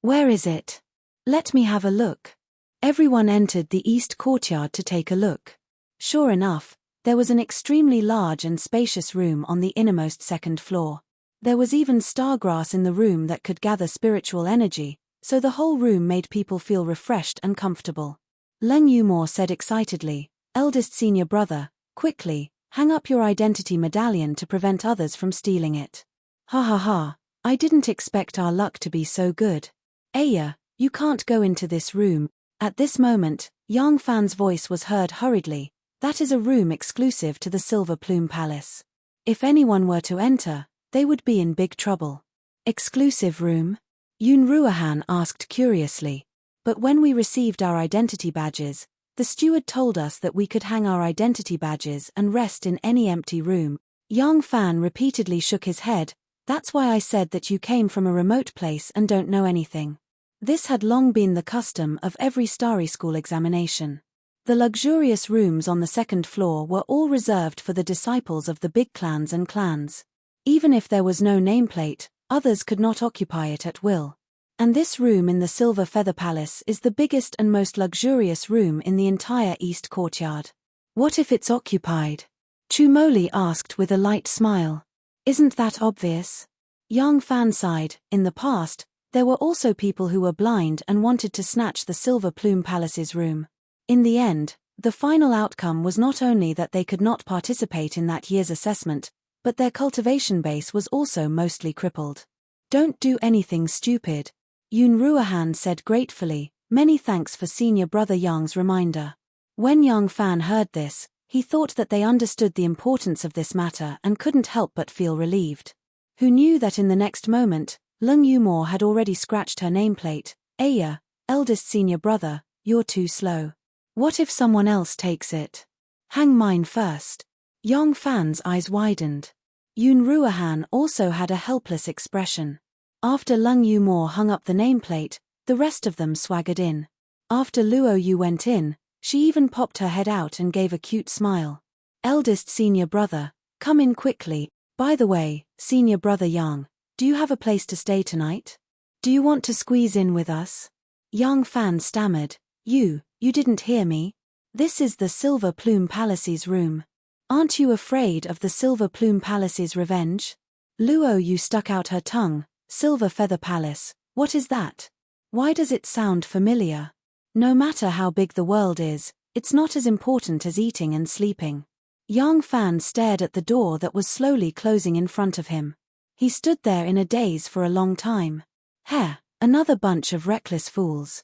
Where is it? Let me have a look. Everyone entered the east courtyard to take a look. Sure enough, there was an extremely large and spacious room on the innermost second floor. There was even stargrass in the room that could gather spiritual energy, so the whole room made people feel refreshed and comfortable. Leng Yumor said excitedly, "Eldest senior brother, quickly, hang up your identity medallion to prevent others from stealing it." Ha ha ha, I didn't expect our luck to be so good. Aya, you can't go into this room. At this moment, Yang Fan's voice was heard hurriedly. That is a room exclusive to the Silver Plume Palace. If anyone were to enter, they would be in big trouble. Exclusive room? Yun Ruohan asked curiously. But when we received our identity badges, the steward told us that we could hang our identity badges and rest in any empty room. Yang Fan repeatedly shook his head. That's why I said that you came from a remote place and don't know anything. This had long been the custom of every starry school examination. The luxurious rooms on the second floor were all reserved for the disciples of the big clans and clans. Even if there was no nameplate, others could not occupy it at will. And this room in the Silver Feather Palace is the biggest and most luxurious room in the entire East Courtyard. What if it's occupied? Chumoli asked with a light smile. Isn't that obvious? Yang Fan sighed. In the past, there were also people who were blind and wanted to snatch the Silver Plume Palace's room. In the end, the final outcome was not only that they could not participate in that year's assessment, but their cultivation base was also mostly crippled. Don't do anything stupid. Yun Ruohan said gratefully, many thanks for senior brother Yang's reminder. When Yang Fan heard this, he thought that they understood the importance of this matter and couldn't help but feel relieved. Who knew that in the next moment, Leng Yumor had already scratched her nameplate. Aya, eldest senior brother, you're too slow. What if someone else takes it? Hang mine first. Yang Fan's eyes widened. Yun Ruohan also had a helpless expression. After Leng Yumor hung up the nameplate, the rest of them swaggered in. After Luo Yu went in, she even popped her head out and gave a cute smile. Eldest senior brother, come in quickly. By the way, senior brother Yang, do you have a place to stay tonight? Do you want to squeeze in with us? Yang Fan stammered. You didn't hear me? This is the Silver Plume Palace's room. Aren't you afraid of the Silver Plume Palace's revenge? Luo Yu stuck out her tongue. Silver Feather Palace, what is that? Why does it sound familiar? No matter how big the world is, it's not as important as eating and sleeping. Yang Fan stared at the door that was slowly closing in front of him. He stood there in a daze for a long time. Heh, another bunch of reckless fools.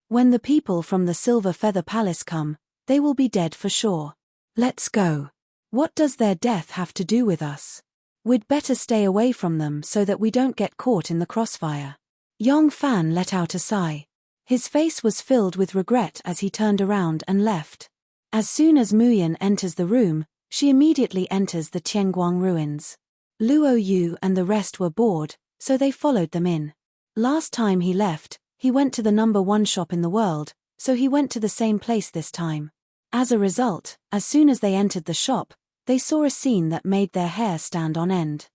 When the people from the Silver Feather Palace come, they will be dead for sure. Let's go. What does their death have to do with us? We'd better stay away from them so that we don't get caught in the crossfire. Yang Fan let out a sigh. His face was filled with regret as he turned around and left. As soon as Muyan enters the room, she immediately enters the Tianguang ruins. Luo Yu and the rest were bored, so they followed them in. Last time he left, he went to the #1 shop in the world, so he went to the same place this time. As a result, as soon as they entered the shop, they saw a scene that made their hair stand on end.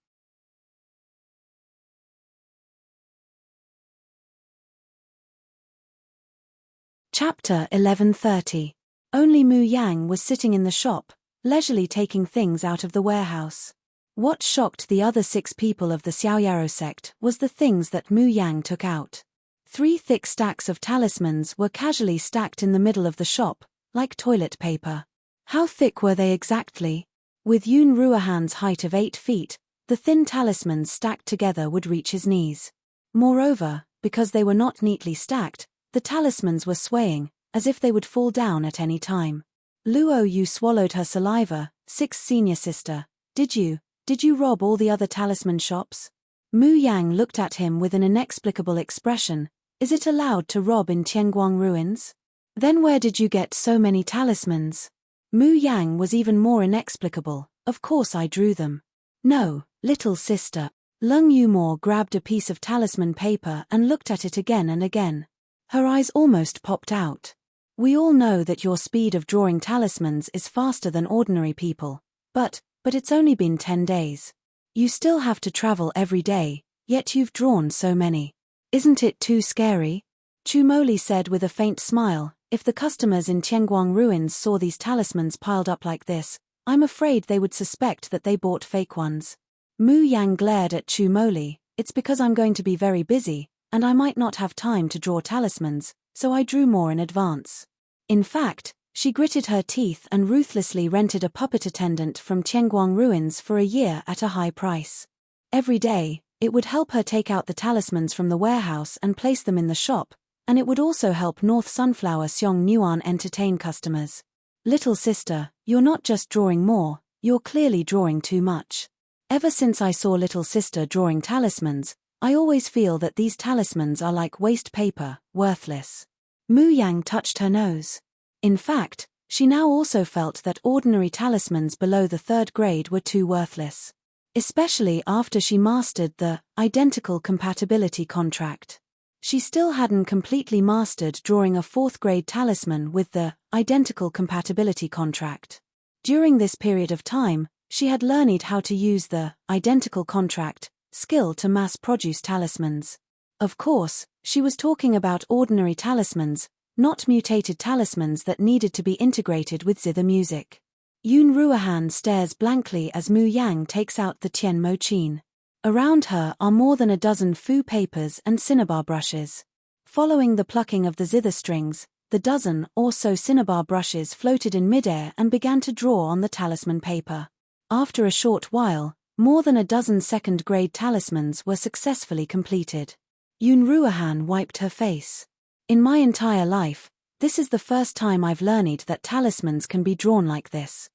Chapter 11:30. Only Mu Yang was sitting in the shop, leisurely taking things out of the warehouse. What shocked the other 6 people of the Xiaoyaro sect was the things that Mu Yang took out. 3 thick stacks of talismans were casually stacked in the middle of the shop, like toilet paper. How thick were they exactly? With Yun Ruohan's height of 8 feet, the thin talismans stacked together would reach his knees. Moreover, because they were not neatly stacked, the talismans were swaying, as if they would fall down at any time. Luo Yu swallowed her saliva. 6th senior sister, did you rob all the other talisman shops? Mu Yang looked at him with an inexplicable expression. Is it allowed to rob in Tianguang ruins? Then where did you get so many talismans? Mu Yang was even more inexplicable. Of course I drew them. No, little sister. Lung Yumor grabbed a piece of talisman paper and looked at it again and again. Her eyes almost popped out. We all know that your speed of drawing talismans is faster than ordinary people, but it's only been 10 days. You still have to travel every day, yet you've drawn so many. Isn't it too scary? Chumoli said with a faint smile. If the customers in Tianguang ruins saw these talismans piled up like this, I'm afraid they would suspect that they bought fake ones. Mu Yang glared at Chumoli. It's because I'm going to be very busy, and I might not have time to draw talismans, so I drew more in advance. In fact, she gritted her teeth and ruthlessly rented a puppet attendant from Tianguang ruins for a year at a high price. Every day, it would help her take out the talismans from the warehouse and place them in the shop, and it would also help North Sunflower Xiong Nuan entertain customers. Little sister, you're not just drawing more, you're clearly drawing too much. Ever since I saw little sister drawing talismans, I always feel that these talismans are like waste paper, worthless. Mu Yang touched her nose. In fact, she now also felt that ordinary talismans below the 3rd grade were too worthless. Especially after she mastered the identical compatibility contract. She still hadn't completely mastered drawing a 4th grade talisman with the identical compatibility contract. During this period of time, she had learned how to use the identical contract skill to mass-produce talismans. Of course, she was talking about ordinary talismans, not mutated talismans that needed to be integrated with zither music. Yun Ruohan stares blankly as Mu Yang takes out the Tian Mo Qin. Around her are more than a dozen fu papers and cinnabar brushes. Following the plucking of the zither strings, the dozen or so cinnabar brushes floated in midair and began to draw on the talisman paper. After a short while, more than a dozen 2nd grade talismans were successfully completed. Yun Ruohan wiped her face. In my entire life, this is the first time I've learned that talismans can be drawn like this.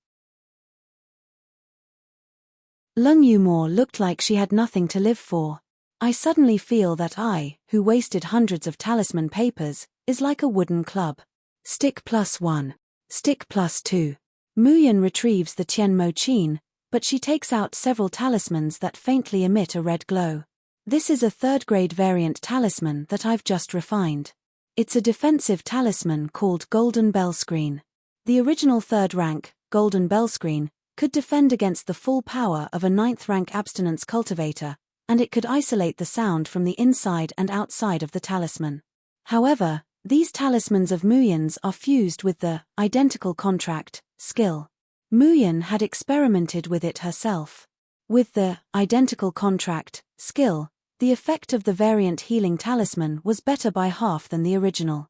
Lung Yumor looked like she had nothing to live for. I suddenly feel that I, who wasted hundreds of talisman papers, is like a wooden club. Stick +1. Stick +2. Muyan retrieves the Tian Mo Qin, but she takes out several talismans that faintly emit a red glow. This is a 3rd grade variant talisman that I've just refined. It's a defensive talisman called Golden Bell Screen. The original 3rd rank, Golden Bell Screen, could defend against the full power of a 9th rank abstinence cultivator, and it could isolate the sound from the inside and outside of the talisman. However, these talismans of Muyan's are fused with the identical contract skill. Muyan had experimented with it herself. With the identical contract skill, the effect of the variant healing talisman was better by half than the original.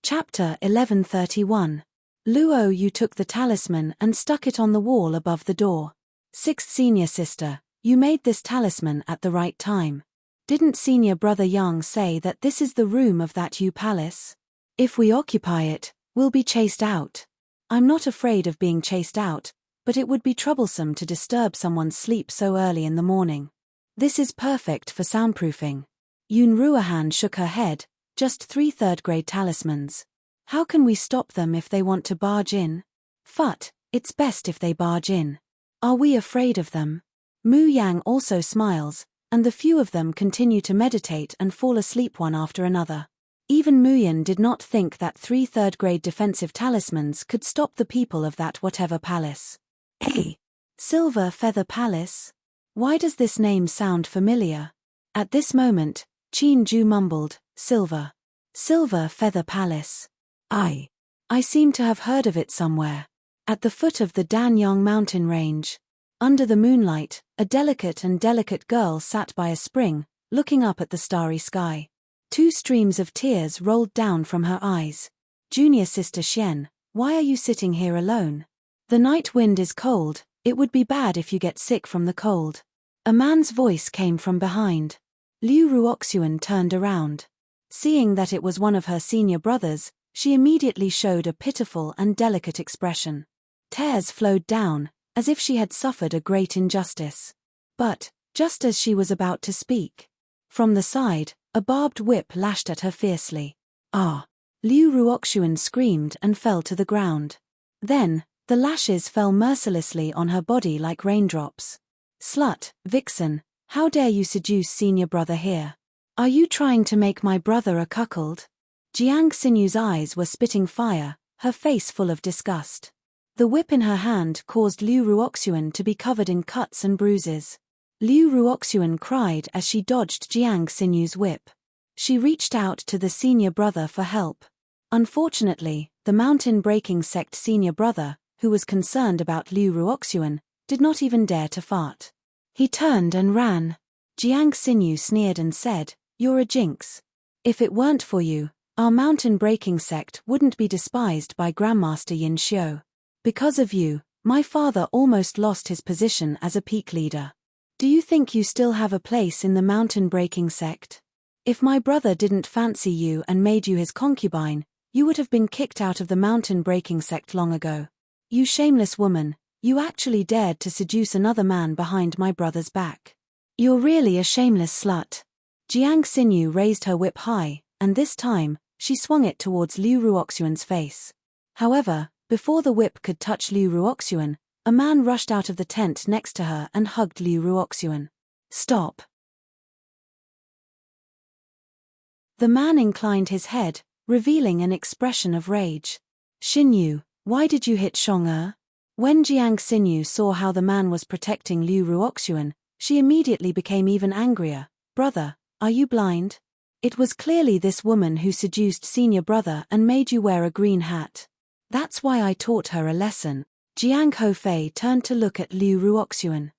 Chapter 1131. Luo Yu took the talisman and stuck it on the wall above the door. 6th senior sister, you made this talisman at the right time. Didn't senior brother Yang say that this is the room of that Yu palace? If we occupy it, we'll be chased out. I'm not afraid of being chased out, but it would be troublesome to disturb someone's sleep so early in the morning. This is perfect for soundproofing. Yun Ruohan shook her head. Just 3 3rd grade talismans. How can we stop them if they want to barge in? Phut, it's best if they barge in. Are we afraid of them? Mu Yang also smiles, and the few of them continue to meditate and fall asleep one after another. Even Muyan did not think that 3 3rd grade defensive talismans could stop the people of that whatever palace. Hey! Silver Feather Palace? Why does this name sound familiar? At this moment, Qin Ju mumbled, Silver Feather Palace. I seem to have heard of it somewhere. At the foot of the Danyang mountain range. Under the moonlight, a delicate girl sat by a spring, looking up at the starry sky. 2 streams of tears rolled down from her eyes. Junior sister Xian, why are you sitting here alone? The night wind is cold, it would be bad if you get sick from the cold. A man's voice came from behind. Liu Ruoxuan turned around. Seeing that it was one of her senior brothers, she immediately showed a pitiful and delicate expression. Tears flowed down, as if she had suffered a great injustice. But, just as she was about to speak, from the side, a barbed whip lashed at her fiercely. Ah! Liu Ruoxuan screamed and fell to the ground. Then, the lashes fell mercilessly on her body like raindrops. Slut, vixen, how dare you seduce senior brother here? Are you trying to make my brother a cuckold? Jiang Xinyu's eyes were spitting fire, her face full of disgust. The whip in her hand caused Liu Ruoxuan to be covered in cuts and bruises. Liu Ruoxuan cried as she dodged Jiang Xinyu's whip. She reached out to the senior brother for help. Unfortunately, the mountain-breaking sect senior brother, who was concerned about Liu Ruoxuan, did not even dare to fart. He turned and ran. Jiang Xinyu sneered and said, "You're a jinx. If it weren't for you, our mountain-breaking sect wouldn't be despised by Grandmaster Yin Xiu. Because of you, my father almost lost his position as a peak leader. Do you think you still have a place in the mountain-breaking sect? If my brother didn't fancy you and made you his concubine, you would have been kicked out of the mountain-breaking sect long ago. You shameless woman, you actually dared to seduce another man behind my brother's back. You're really a shameless slut." Jiang Xinyu raised her whip high, and this time, she swung it towards Liu Ruoxuan's face. However, before the whip could touch Liu Ruoxuan, a man rushed out of the tent next to her and hugged Liu Ruoxuan. "Stop." The man inclined his head, revealing an expression of rage. "Xinyu, why did you hit Shong-er?" When Jiang Xinyu saw how the man was protecting Liu Ruoxuan, she immediately became even angrier. "Brother, are you blind? It was clearly this woman who seduced senior brother and made you wear a green hat. That's why I taught her a lesson." Jiang Hofei turned to look at Liu Ruoxuan.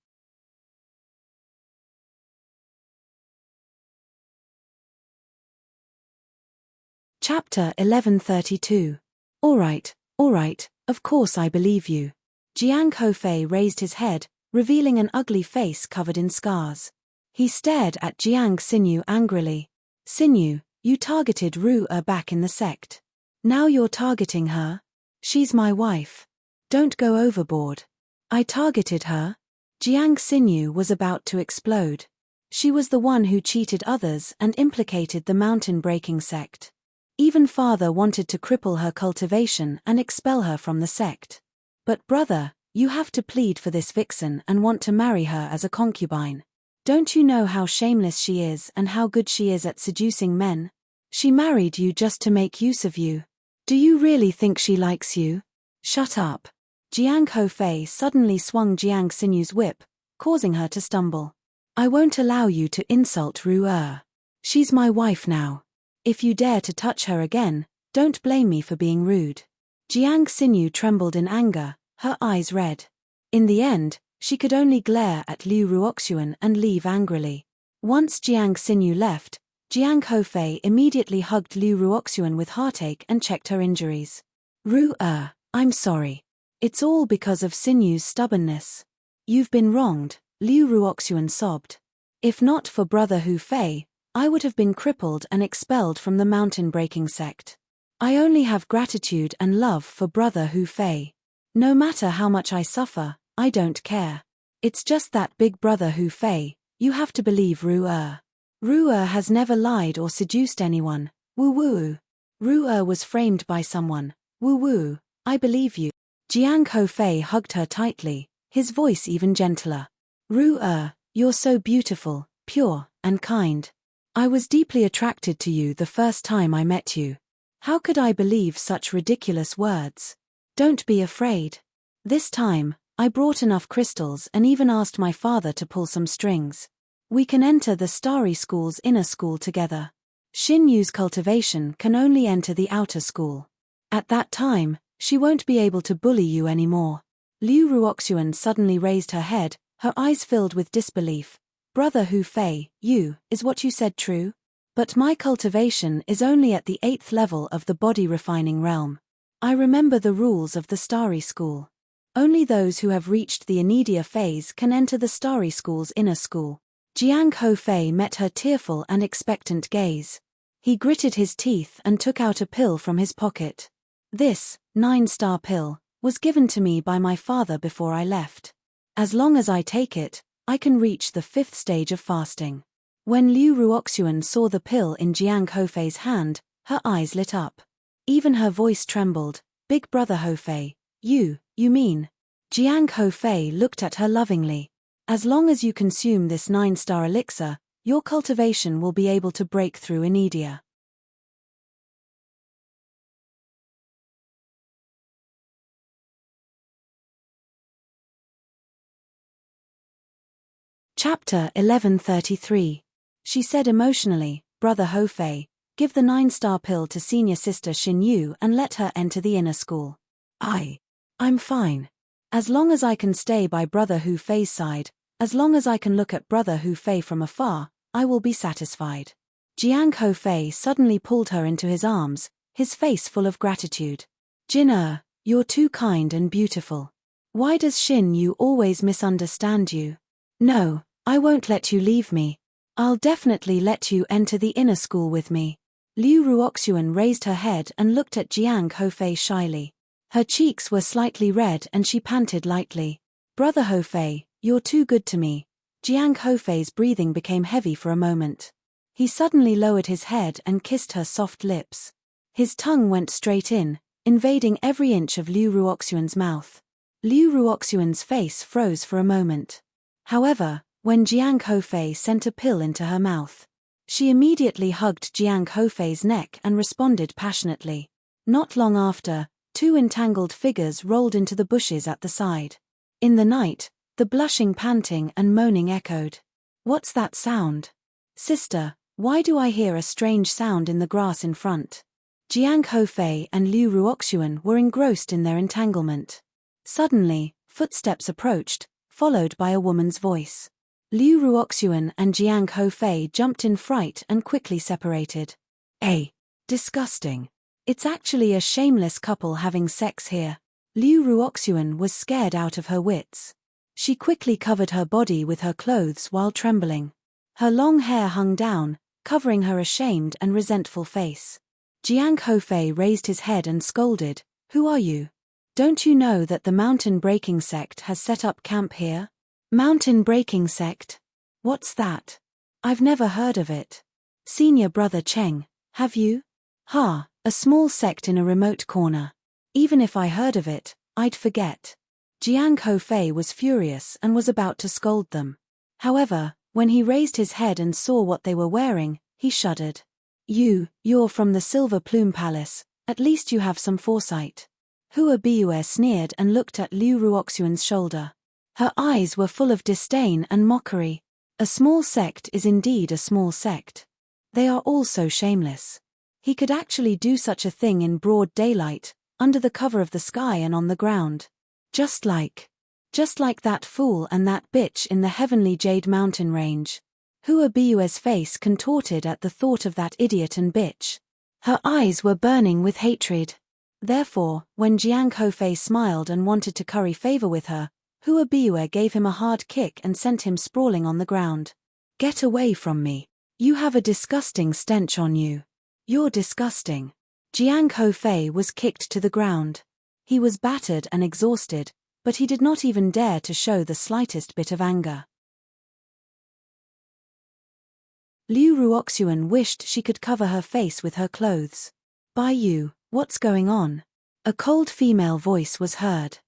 Chapter 1132. All right, of course I believe you." Jiang Hofei raised his head, revealing an ugly face covered in scars. He stared at Jiang Xinyu angrily. "Xinyu, you targeted Ru-er back in the sect. Now you're targeting her? She's my wife. Don't go overboard." "I targeted her?" Jiang Xinyu was about to explode. She was the one who cheated others and implicated the mountain-breaking sect. Even father wanted to cripple her cultivation and expel her from the sect. "But brother, you have to plead for this vixen and want to marry her as a concubine. Don't you know how shameless she is and how good she is at seducing men? She married you just to make use of you. Do you really think she likes you?" "Shut up." Jiang Hofei suddenly swung Jiang Xinyu's whip, causing her to stumble. "I won't allow you to insult Ru-er. She's my wife now. If you dare to touch her again, don't blame me for being rude." Jiang Xinyu trembled in anger, her eyes red. In the end, she could only glare at Liu Ruoxuan and leave angrily. Once Jiang Xinyu left, Jiang Hofei immediately hugged Liu Ruoxuan with heartache and checked her injuries. "Ru-er, I'm sorry. It's all because of Xinyu's stubbornness. You've been wronged," Liu Ruoxuan sobbed. "If not for Brother Hu Fei, I would have been crippled and expelled from the mountain-breaking sect. I only have gratitude and love for Brother Hu Fei. No matter how much I suffer, I don't care. It's just that big Brother Hu Fei, you have to believe Ru-er. Ru-er has never lied or seduced anyone. Woo-woo. Ru-er was framed by someone. Woo-woo, I believe you." Jiang Hofei hugged her tightly, his voice even gentler. "Ru-er, you're so beautiful, pure, and kind. I was deeply attracted to you the first time I met you. How could I believe such ridiculous words? Don't be afraid. This time, I brought enough crystals and even asked my father to pull some strings. We can enter the Starry School's inner school together. Xinyu's cultivation can only enter the outer school. At that time, she won't be able to bully you anymore." Liu Ruoxuan suddenly raised her head, her eyes filled with disbelief. "Brother Hu Fei, is what you said true? But my cultivation is only at the 8th level of the body refining realm. I remember the rules of the Starry School. Only those who have reached the Anidia phase can enter the Starry School's inner school." Jiang Hofei met her tearful and expectant gaze. He gritted his teeth and took out a pill from his pocket. This 9-star pill was given to me by my father before I left. As long as I take it, I can reach the 5th stage of fasting. When Liu Ruoxuan saw the pill in Jiang Hofei's hand, her eyes lit up. Even her voice trembled. Big brother Hofei, you mean? Jiang Hofei looked at her lovingly. As long as you consume this 9-star elixir, your cultivation will be able to break through in India. Chapter 1133. She said emotionally, Brother Hofei, give the 9-star pill to senior sister Xin Yu and let her enter the inner school. I'm fine. As long as I can stay by Brother Hofei's side, as long as I can look at Brother Hofei from afar, I will be satisfied. Jiang Hofei suddenly pulled her into his arms, his face full of gratitude. Jin you're too kind and beautiful. Why does Xin Yu always misunderstand you? No, I won't let you leave me. I'll definitely let you enter the inner school with me. Liu Ruoxuan raised her head and looked at Jiang Hofei shyly. Her cheeks were slightly red and she panted lightly. Brother Hofei, you're too good to me. Jiang Hofei's breathing became heavy for a moment. He suddenly lowered his head and kissed her soft lips. His tongue went straight in, invading every inch of Liu Ruoxuan's mouth. Liu Ruoxuan's face froze for a moment. However, when Jiang Hofei sent a pill into her mouth, she immediately hugged Jiang Hofei's neck and responded passionately. Not long after, 2 entangled figures rolled into the bushes at the side. In the night, the blushing panting and moaning echoed. What's that sound? Sister, why do I hear a strange sound in the grass in front? Jiang Hofei and Liu Ruoxuan were engrossed in their entanglement. Suddenly, footsteps approached, followed by a woman's voice. Liu Ruoxuan and Jiang Hofei jumped in fright and quickly separated. Disgusting. It's actually a shameless couple having sex here. Liu Ruoxuan was scared out of her wits. She quickly covered her body with her clothes while trembling. Her long hair hung down, covering her ashamed and resentful face. Jiang Hofei raised his head and scolded, Who are you? Don't you know that the mountain breaking sect has set up camp here? Mountain breaking sect? What's that? I've never heard of it. Senior brother Cheng, have you? A small sect in a remote corner. Even if I heard of it, I'd forget. Jiang Hofei was furious and was about to scold them. However, when he raised his head and saw what they were wearing, he shuddered. You're from the Silver Plume Palace, at least you have some foresight. Hua Biue sneered and looked at Liu Ruoxuan's shoulder. Her eyes were full of disdain and mockery. A small sect is indeed a small sect. They are all so shameless. He could actually do such a thing in broad daylight, under the cover of the sky and on the ground. Just like that fool and that bitch in the heavenly Jade Mountain range. Hua Biue's face contorted at the thought of that idiot and bitch. Her eyes were burning with hatred. Therefore, when Jiang Hofei smiled and wanted to curry favor with her, Hua Biue gave him a hard kick and sent him sprawling on the ground. Get away from me. You have a disgusting stench on you. You're disgusting. Jiang Hofei was kicked to the ground. He was battered and exhausted, but he did not even dare to show the slightest bit of anger. Liu Ruoxuan wished she could cover her face with her clothes. Bai Yu, what's going on? A cold female voice was heard.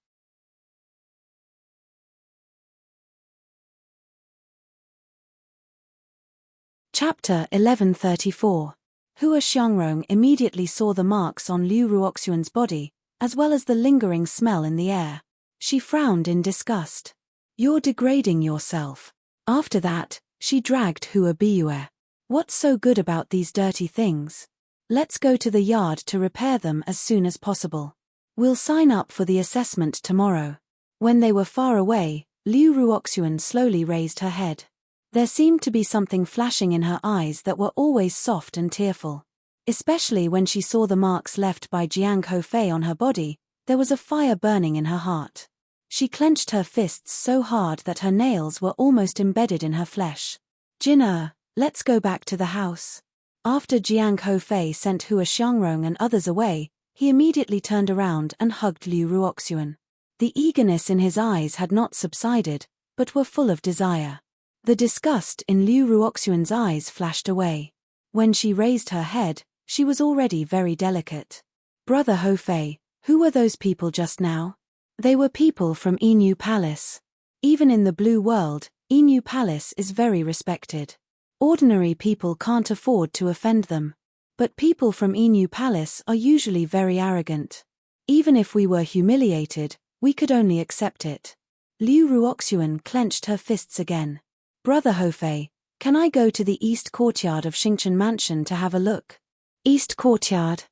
Chapter 1134. Hua Xiangrong immediately saw the marks on Liu Ruoxuan's body, as well as the lingering smell in the air. She frowned in disgust. You're degrading yourself. After that, she dragged Hua Biue. What's so good about these dirty things? Let's go to the yard to repair them as soon as possible. We'll sign up for the assessment tomorrow. When they were far away, Liu Ruoxuan slowly raised her head. There seemed to be something flashing in her eyes that were always soft and tearful. Especially when she saw the marks left by Jiang Hofei on her body, there was a fire burning in her heart. She clenched her fists so hard that her nails were almost embedded in her flesh. Jin let's go back to the house. After Jiang Hofei sent Hua Xiangrong and others away, he immediately turned around and hugged Liu Ruoxuan. The eagerness in his eyes had not subsided, but were full of desire. The disgust in Liu Ruoxuan's eyes flashed away. When she raised her head, she was already very delicate. Brother Hofei, who were those people just now? They were people from Enu Palace. Even in the blue world, Enu Palace is very respected. Ordinary people can't afford to offend them. But people from Enu Palace are usually very arrogant. Even if we were humiliated, we could only accept it. Liu Ruoxuan clenched her fists again. Brother Hofei, can I go to the East Courtyard of Xingchen Mansion to have a look? East Courtyard?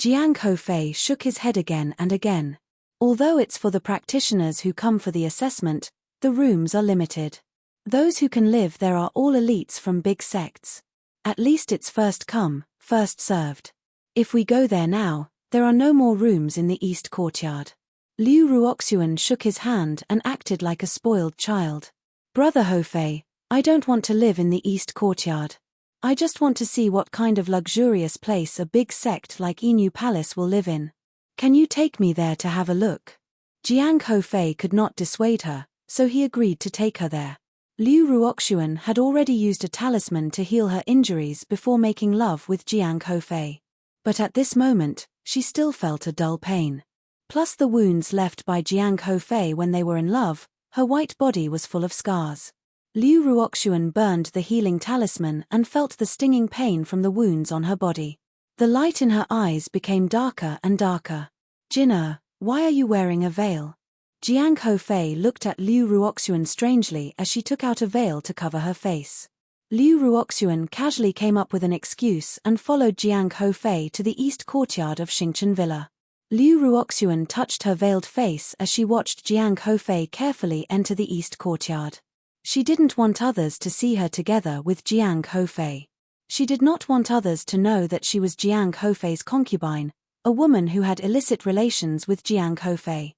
Jiang Hofei shook his head again and again. Although it's for the practitioners who come for the assessment, the rooms are limited. Those who can live there are all elites from big sects. At least it's first come, first served. If we go there now, there are no more rooms in the East Courtyard. Liu Ruoxuan shook his hand and acted like a spoiled child. Brother Hofei, I don't want to live in the East Courtyard. I just want to see what kind of luxurious place a big sect like Enu Palace will live in. Can you take me there to have a look? Jiang Hofei could not dissuade her, so he agreed to take her there. Liu Ruoxuan had already used a talisman to heal her injuries before making love with Jiang Hofei. But at this moment, she still felt a dull pain. Plus the wounds left by Jiang Hofei when they were in love, her white body was full of scars. Liu Ruoxuan burned the healing talisman and felt the stinging pain from the wounds on her body. The light in her eyes became darker and darker. Jin'er, why are you wearing a veil? Jiang Hofei looked at Liu Ruoxuan strangely as she took out a veil to cover her face. Liu Ruoxuan casually came up with an excuse and followed Jiang Hofei to the East Courtyard of Xingchen Villa. Liu Ruoxuan touched her veiled face as she watched Jiang Hofei carefully enter the East Courtyard. She didn't want others to see her together with Jiang Hofei. She did not want others to know that she was Jiang Hofei's concubine, a woman who had illicit relations with Jiang Hofei.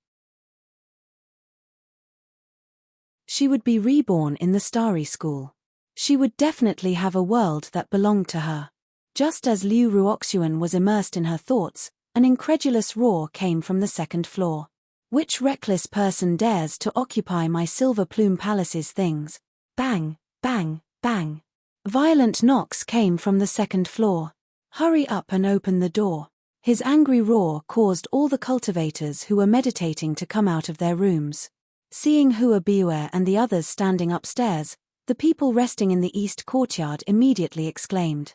She would be reborn in the Starry School. She would definitely have a world that belonged to her. Just as Liu Ruoxuan was immersed in her thoughts, an incredulous roar came from the second floor. Which reckless person dares to occupy my Silver Plume Palace's things? Bang, bang, bang. Violent knocks came from the second floor. Hurry up and open the door. His angry roar caused all the cultivators who were meditating to come out of their rooms. Seeing Hua Biue and the others standing upstairs, the people resting in the East Courtyard immediately exclaimed.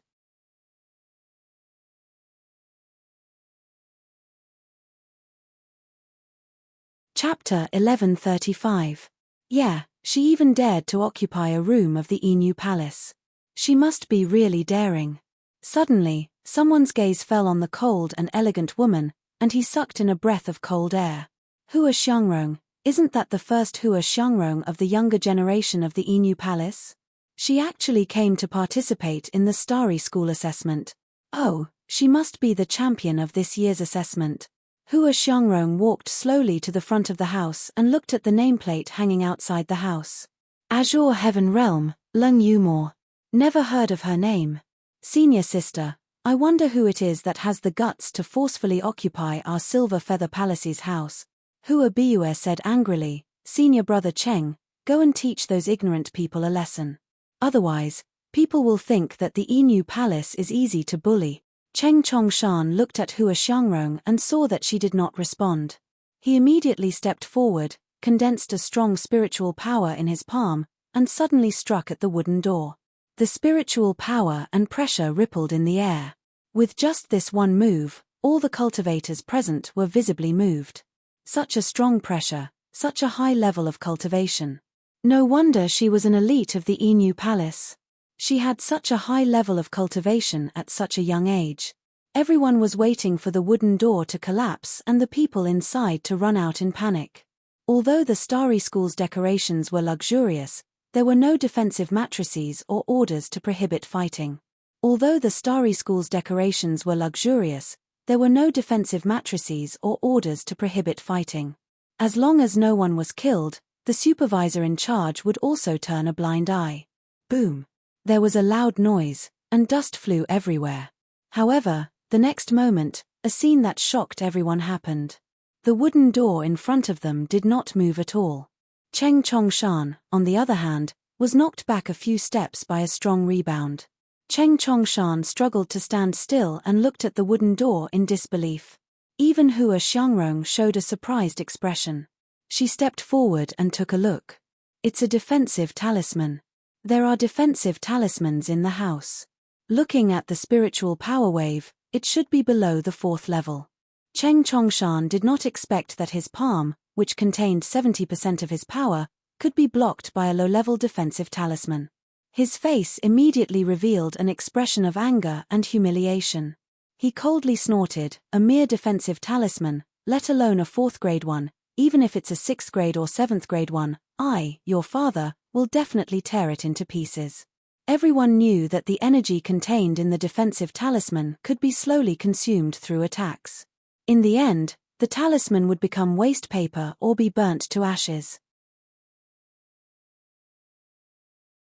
Chapter 1135. Yeah, she even dared to occupy a room of the Enu Palace. She must be really daring. Suddenly, someone's gaze fell on the cold and elegant woman, and he sucked in a breath of cold air. Hua Xiangrong, isn't that the first Hua Xiangrong of the younger generation of the Enu Palace? She actually came to participate in the Starry School assessment. Oh, she must be the champion of this year's assessment. Hua Xiangrong walked slowly to the front of the house and looked at the nameplate hanging outside the house. Azure Heaven Realm, Lung Yumor. Never heard of her name. Senior sister, I wonder who it is that has the guts to forcefully occupy our Silver Feather Palace's house. Hua Biue said angrily, Senior brother Cheng, go and teach those ignorant people a lesson. Otherwise, people will think that the Enu Palace is easy to bully. Cheng Chongshan looked at Hua Xiangrong and saw that she did not respond. He immediately stepped forward, condensed a strong spiritual power in his palm, and suddenly struck at the wooden door. The spiritual power and pressure rippled in the air. With just this one move, all the cultivators present were visibly moved. Such a strong pressure, such a high level of cultivation. No wonder she was an elite of the Enu Palace. She had such a high level of cultivation at such a young age. Everyone was waiting for the wooden door to collapse and the people inside to run out in panic. Although the Starry School's decorations were luxurious, there were no defensive matrices or orders to prohibit fighting. Although the Starry School's decorations were luxurious, there were no defensive matrices or orders to prohibit fighting. As long as no one was killed, the supervisor in charge would also turn a blind eye. Boom. There was a loud noise, and dust flew everywhere. However, the next moment, a scene that shocked everyone happened. The wooden door in front of them did not move at all. Cheng Chongshan, on the other hand, was knocked back a few steps by a strong rebound. Cheng Chongshan struggled to stand still and looked at the wooden door in disbelief. Even Hua Xiangrong showed a surprised expression. She stepped forward and took a look. It's a defensive talisman. There are defensive talismans in the house. Looking at the spiritual power wave, it should be below the 4th level. Cheng Chongshan did not expect that his palm, which contained 70% of his power, could be blocked by a low-level defensive talisman. His face immediately revealed an expression of anger and humiliation. He coldly snorted, "A mere defensive talisman, let alone a 4th grade one, even if it's a 6th grade or 7th grade one, I, your father, will definitely tear it into pieces." Everyone knew that the energy contained in the defensive talisman could be slowly consumed through attacks. In the end, the talisman would become waste paper or be burnt to ashes.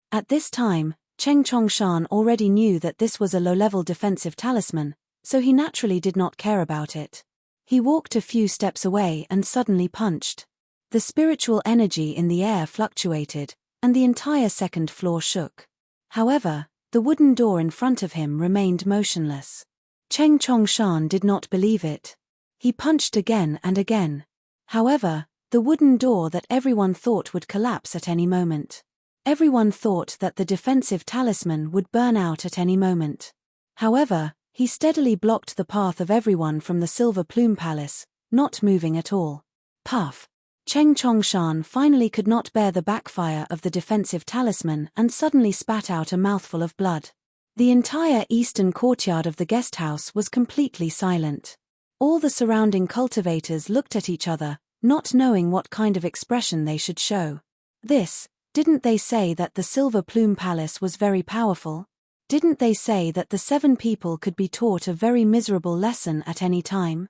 At this time, Cheng Chongshan already knew that this was a low-level defensive talisman, so he naturally did not care about it. He walked a few steps away and suddenly punched. The spiritual energy in the air fluctuated, and the entire 2nd floor shook. However, the wooden door in front of him remained motionless. Cheng Chongshan did not believe it. He punched again and again. However, the wooden door that everyone thought would collapse at any moment. Everyone thought that the defensive talisman would burn out at any moment. However, he steadily blocked the path of everyone from the Silver Plume Palace, not moving at all. Puff! Cheng Chongshan finally could not bear the backfire of the defensive talisman and suddenly spat out a mouthful of blood. The entire eastern courtyard of the guest house was completely silent. All the surrounding cultivators looked at each other, not knowing what kind of expression they should show. Didn't they say that the Silver Plume Palace was very powerful? Didn't they say that the 7 people could be taught a very miserable lesson at any time?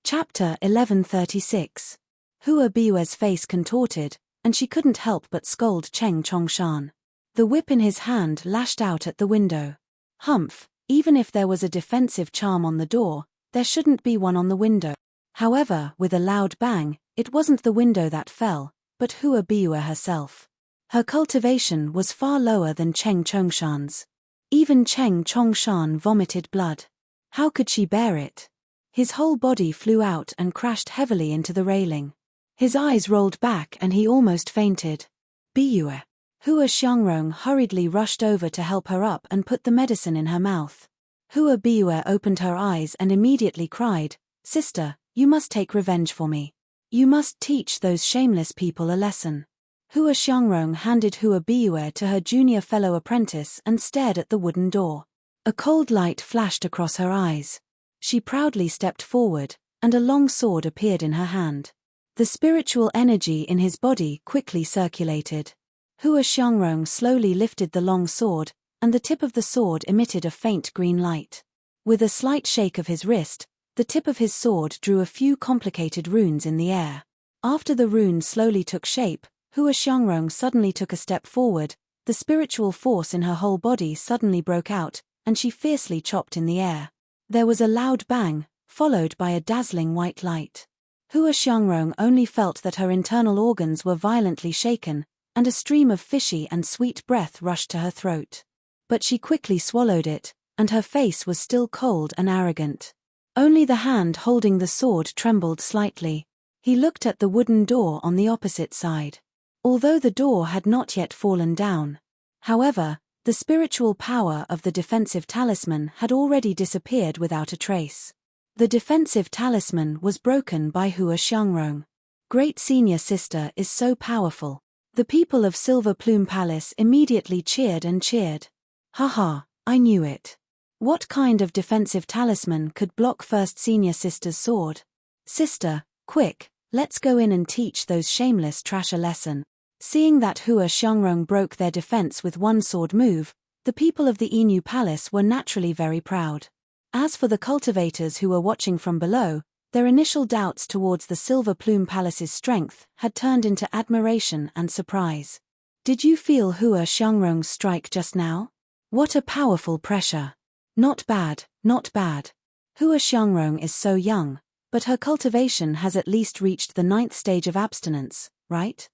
Chapter 1136. Hua Biue's face contorted, and she couldn't help but scold Cheng Chongshan. The whip in his hand lashed out at the window. Humph, even if there was a defensive charm on the door, there shouldn't be one on the window. However, with a loud bang, it wasn't the window that fell, but Hua Biue herself. Her cultivation was far lower than Cheng Chongshan's. Even Cheng Chongshan vomited blood. How could she bear it? His whole body flew out and crashed heavily into the railing. His eyes rolled back and he almost fainted. Biue. Hua Xiangrong hurriedly rushed over to help her up and put the medicine in her mouth. Hua Biue opened her eyes and immediately cried, "Sister, you must take revenge for me. You must teach those shameless people a lesson." Hua Xiangrong handed Hua Biue to her junior fellow apprentice and stared at the wooden door. A cold light flashed across her eyes. She proudly stepped forward, and a long sword appeared in her hand. The spiritual energy in his body quickly circulated. Hua Xiangrong slowly lifted the long sword, and the tip of the sword emitted a faint green light. With a slight shake of his wrist, the tip of his sword drew a few complicated runes in the air. After the runes slowly took shape, Hua Xiangrong suddenly took a step forward, the spiritual force in her whole body suddenly broke out, and she fiercely chopped in the air. There was a loud bang, followed by a dazzling white light. Hua Xiangrong only felt that her internal organs were violently shaken, and a stream of fishy and sweet breath rushed to her throat. But she quickly swallowed it, and her face was still cold and arrogant. Only the hand holding the sword trembled slightly. He looked at the wooden door on the opposite side. Although the door had not yet fallen down. However, the spiritual power of the defensive talisman had already disappeared without a trace. The defensive talisman was broken by Hua Xiangrong. Great senior sister is so powerful. The people of Silver Plume Palace immediately cheered and cheered. Haha, I knew it. What kind of defensive talisman could block first senior sister's sword? Sister, quick, let's go in and teach those shameless trash a lesson. Seeing that Hua Xiangrong broke their defense with one sword move, the people of the Inu Palace were naturally very proud. As for the cultivators who were watching from below, Their initial doubts towards the Silver Plume Palace's strength had turned into admiration and surprise. Did you feel Hua Xiangrong's strike just now? What a powerful pressure. Not bad, not bad. Hua Xiangrong is so young, but her cultivation has at least reached the 9th stage of abstinence, right?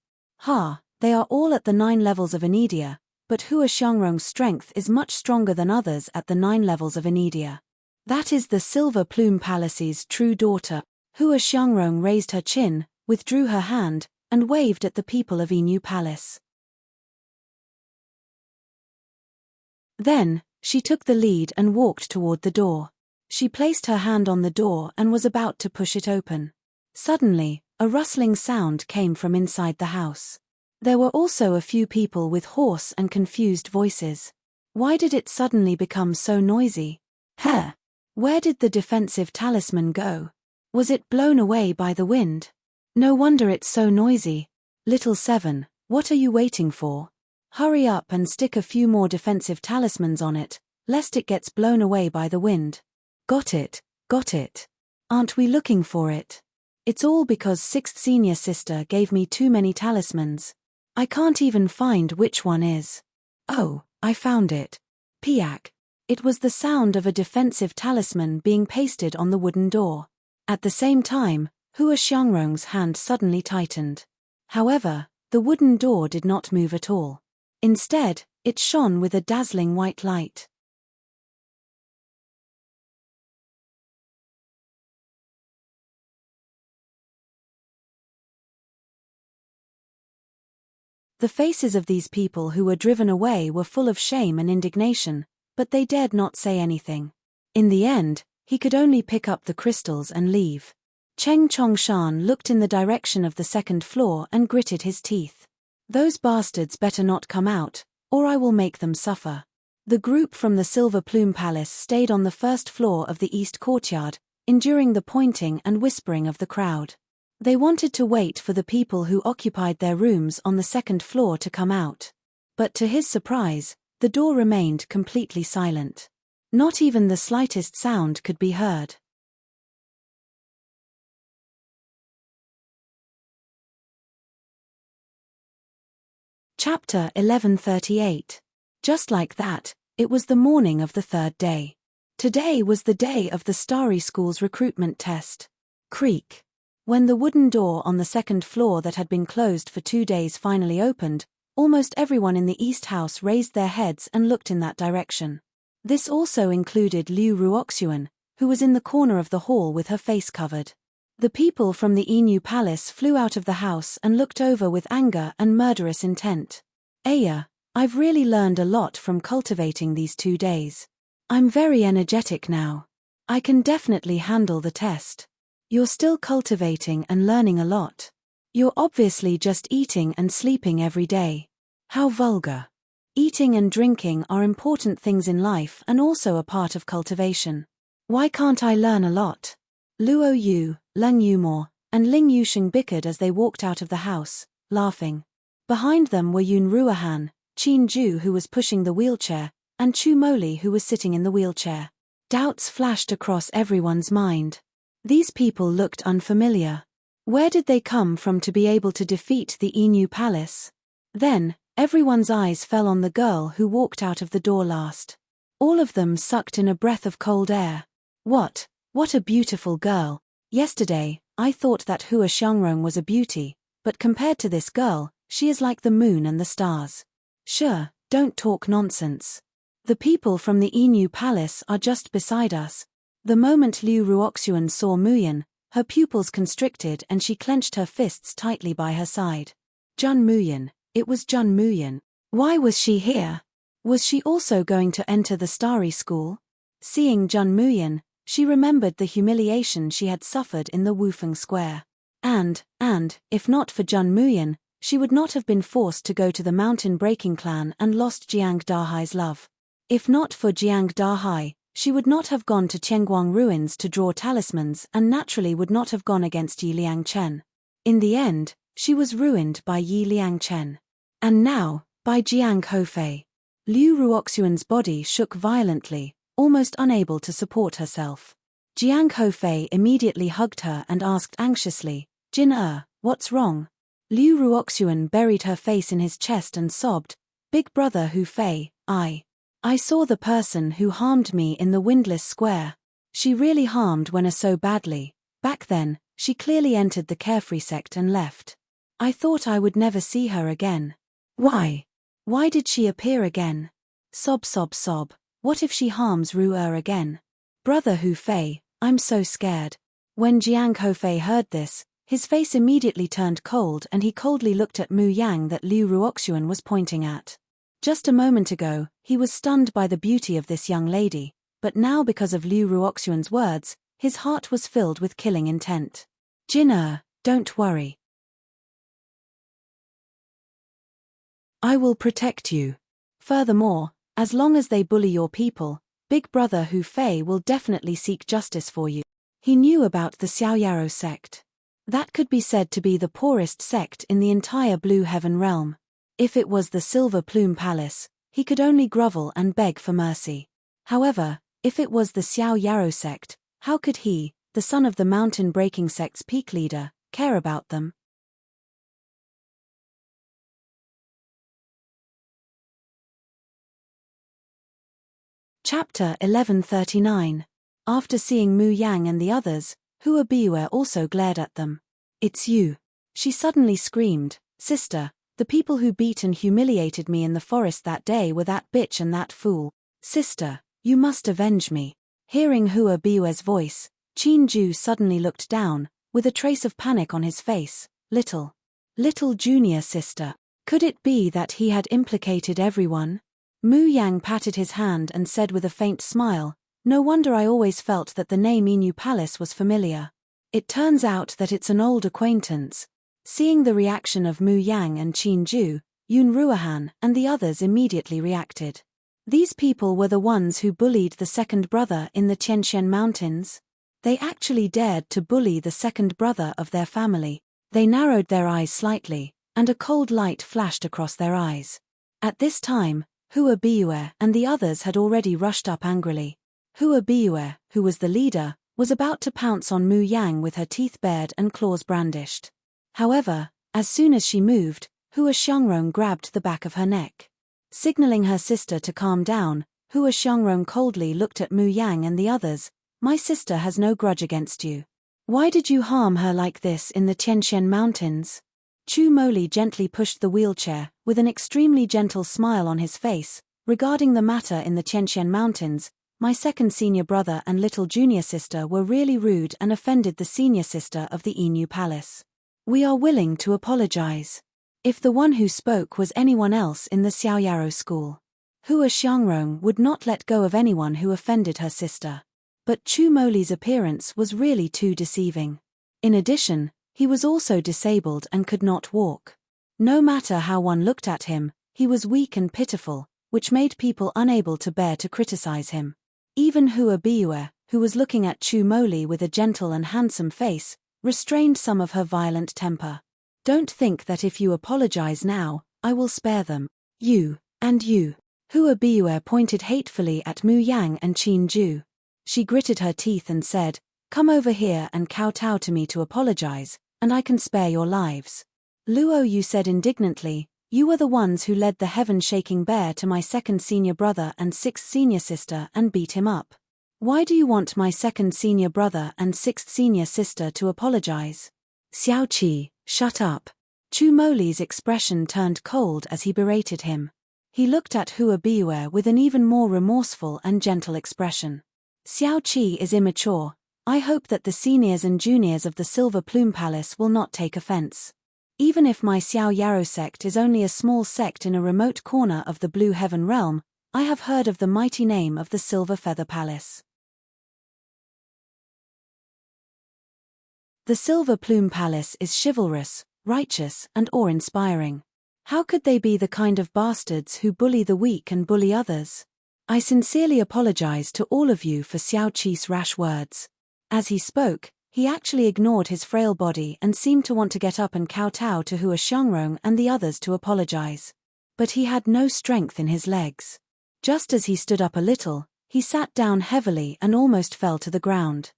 They are all at the 9 levels of Anidia, but Hua Xiangrong's strength is much stronger than others at the 9 levels of Anidia. That is the Silver Plume Palace's true daughter. Hua Xiangrong raised her chin, withdrew her hand, and waved at the people of Enu Palace. Then, she took the lead and walked toward the door. She placed her hand on the door and was about to push it open. Suddenly, a rustling sound came from inside the house. There were also a few people with hoarse and confused voices. Why did it suddenly become so noisy? Where did the defensive talisman go? Was it blown away by the wind? No wonder it's so noisy. Little Seven, what are you waiting for? Hurry up and stick a few more defensive talismans on it, lest it gets blown away by the wind. Got it, got it. Aren't we looking for it? It's all because 6th senior sister gave me too many talismans. I can't even find which one is. Oh, I found it. Piak. It was the sound of a defensive talisman being pasted on the wooden door. At the same time, Hua Xiangrong's hand suddenly tightened. However, the wooden door did not move at all. Instead, it shone with a dazzling white light. The faces of these people who were driven away were full of shame and indignation, but they dared not say anything. In the end, he could only pick up the crystals and leave. Cheng Chongshan looked in the direction of the 2nd floor and gritted his teeth. Those bastards better not come out, or I will make them suffer. The group from the Silver Plume Palace stayed on the 1st floor of the East Courtyard, enduring the pointing and whispering of the crowd. They wanted to wait for the people who occupied their rooms on the 2nd floor to come out. But to his surprise, the door remained completely silent. Not even the slightest sound could be heard. Chapter 1138. Just like that, it was the morning of the 3rd day. Today was the day of the Starry School's recruitment test. Creak. When the wooden door on the 2nd floor that had been closed for 2 days finally opened, almost everyone in the East House raised their heads and looked in that direction. This also included Liu Ruoxuan, who was in the corner of the hall with her face covered. The people from the Enu Palace flew out of the house and looked over with anger and murderous intent. Aya, I've really learned a lot from cultivating these 2 days. I'm very energetic now. I can definitely handle the test. You're still cultivating and learning a lot. You're obviously just eating and sleeping every day. How vulgar. Eating and drinking are important things in life and also a part of cultivation. Why can't I learn a lot? Luo Yu, Leng Yumor, and Ling Yusheng bickered as they walked out of the house, laughing. Behind them were Yun Ruohan, Qin Ju who was pushing the wheelchair, and Chu Moli who was sitting in the wheelchair. Doubts flashed across everyone's mind. These people looked unfamiliar. Where did they come from to be able to defeat the Enu Palace? Then, everyone's eyes fell on the girl who walked out of the door last. All of them sucked in a breath of cold air. What a beautiful girl. Yesterday, I thought that Hua Xiangrong was a beauty, but compared to this girl, she is like the moon and the stars. Sure, don't talk nonsense. The people from the Enu Palace are just beside us. The moment Liu Ruoxuan saw Muyan, her pupils constricted and she clenched her fists tightly by her side. Jun Muyan, it was Jun Muyan. Why was she here? Was she also going to enter the Starry School? Seeing Jun Muyan, she remembered the humiliation she had suffered in the Wufeng Square. And, if not for Jun Muyan, she would not have been forced to go to the Mountain Breaking Clan and lost Jiang Dahai's love. If not for Jiang Dahai, she would not have gone to Qianguang Ruins to draw talismans and naturally would not have gone against Yi Liangchen. In the end, she was ruined by Yi Liangchen. And now, by Jiang Hofei. Liu Ruoxuan's body shook violently, almost unable to support herself. Jiang Hofei immediately hugged her and asked anxiously, Jin what's wrong? Liu Ruoxuan buried her face in his chest and sobbed, Big brother Hufei, I saw the person who harmed me in the windless square. She really harmed Wen'er so badly. Back then, she clearly entered the carefree sect and left. I thought I would never see her again. Why? Why did she appear again? Sob sob sob. What if she harms Ru again? Brother Hufei, I'm so scared. When Jiang Hofei heard this, his face immediately turned cold and he coldly looked at Mu Yang that Liu Ruoxuan was pointing at. Just a moment ago, he was stunned by the beauty of this young lady, but now because of Liu Ruoxuan's words, his heart was filled with killing intent. Jin don't worry. I will protect you. Furthermore, as long as they bully your people, Big Brother Hufei will definitely seek justice for you. He knew about the Xiaoyaro sect. That could be said to be the poorest sect in the entire Blue Heaven realm. If it was the Silver Plume Palace, he could only grovel and beg for mercy. However, if it was the Xiaoyaro sect, how could he, the son of the mountain-breaking sect's peak leader, care about them? Chapter 1139. After seeing Mu Yang and the others, Hua Biue also glared at them. It's you. She suddenly screamed, Sister, the people who beat and humiliated me in the forest that day were that bitch and that fool. Sister, you must avenge me. Hearing Hua Biue's voice, Qin Ju suddenly looked down, with a trace of panic on his face. Little junior sister. Could it be that he had implicated everyone? Mu Yang patted his hand and said with a faint smile, No wonder I always felt that the name Inu Palace was familiar. It turns out that it's an old acquaintance. Seeing the reaction of Mu Yang and Qin Ju, Yun Ruohan and the others immediately reacted. These people were the ones who bullied the second brother in the Tianqian Mountains. They actually dared to bully the second brother of their family. They narrowed their eyes slightly, and a cold light flashed across their eyes. At this time, Hua Biue and the others had already rushed up angrily. Hua Biue, who was the leader, was about to pounce on Mu Yang with her teeth bared and claws brandished. However, as soon as she moved, Hua Xiangrong grabbed the back of her neck. Signaling her sister to calm down, Hua Xiangrong coldly looked at Mu Yang and the others. My sister has no grudge against you. Why did you harm her like this in the Tianqian Mountains? Chu Moli gently pushed the wheelchair, with an extremely gentle smile on his face. Regarding the matter in the Tianqian Mountains, my second senior brother and little junior sister were really rude and offended the senior sister of the Inu Palace. We are willing to apologize. If the one who spoke was anyone else in the Xiaoyaro school, Hua Xiangrong would not let go of anyone who offended her sister. But Chu Moli's appearance was really too deceiving. In addition, he was also disabled and could not walk. No matter how one looked at him, he was weak and pitiful, which made people unable to bear to criticize him. Even Hua Biue, who was looking at Chu Moli with a gentle and handsome face, restrained some of her violent temper. Don't think that if you apologize now, I will spare them. You, and you. Hua Biue pointed hatefully at Mu Yang and Qin Ju. She gritted her teeth and said, Come over here and kowtow to me to apologize, and I can spare your lives. Luo Yu said indignantly, You were the ones who led the heaven-shaking bear to my second senior brother and sixth senior sister and beat him up. Why do you want my second senior brother and sixth senior sister to apologize? Xiao Qi, shut up. Chu Moli's expression turned cold as he berated him. He looked at Hua Biue with an even more remorseful and gentle expression. Xiao Qi is immature. I hope that the seniors and juniors of the Silver Plume Palace will not take offense. Even if my Xiaoyaro sect is only a small sect in a remote corner of the Blue Heaven realm, I have heard of the mighty name of the Silver Feather Palace. The Silver Plume Palace is chivalrous, righteous, and awe-inspiring. How could they be the kind of bastards who bully the weak and bully others? I sincerely apologize to all of you for Xiao Qi's rash words. As he spoke, he actually ignored his frail body and seemed to want to get up and kowtow to Hua Xiangrong and the others to apologize. But he had no strength in his legs. Just as he stood up a little, he sat down heavily and almost fell to the ground.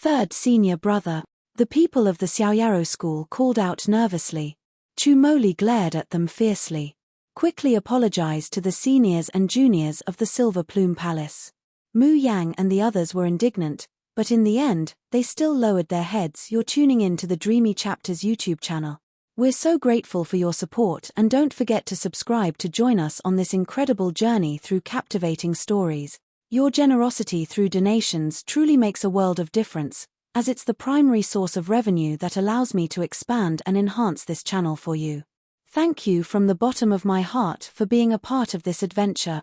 Third senior brother. The people of the Xiaoyaro school called out nervously. Chu Moli glared at them fiercely. Quickly apologized to the seniors and juniors of the Silver Plume Palace. Mu Yang and the others were indignant, but in the end, they still lowered their heads. You're tuning in to the Dreamy Chapters YouTube channel. We're so grateful for your support, and don't forget to subscribe to join us on this incredible journey through captivating stories. Your generosity through donations truly makes a world of difference, as it's the primary source of revenue that allows me to expand and enhance this channel for you. Thank you from the bottom of my heart for being a part of this adventure.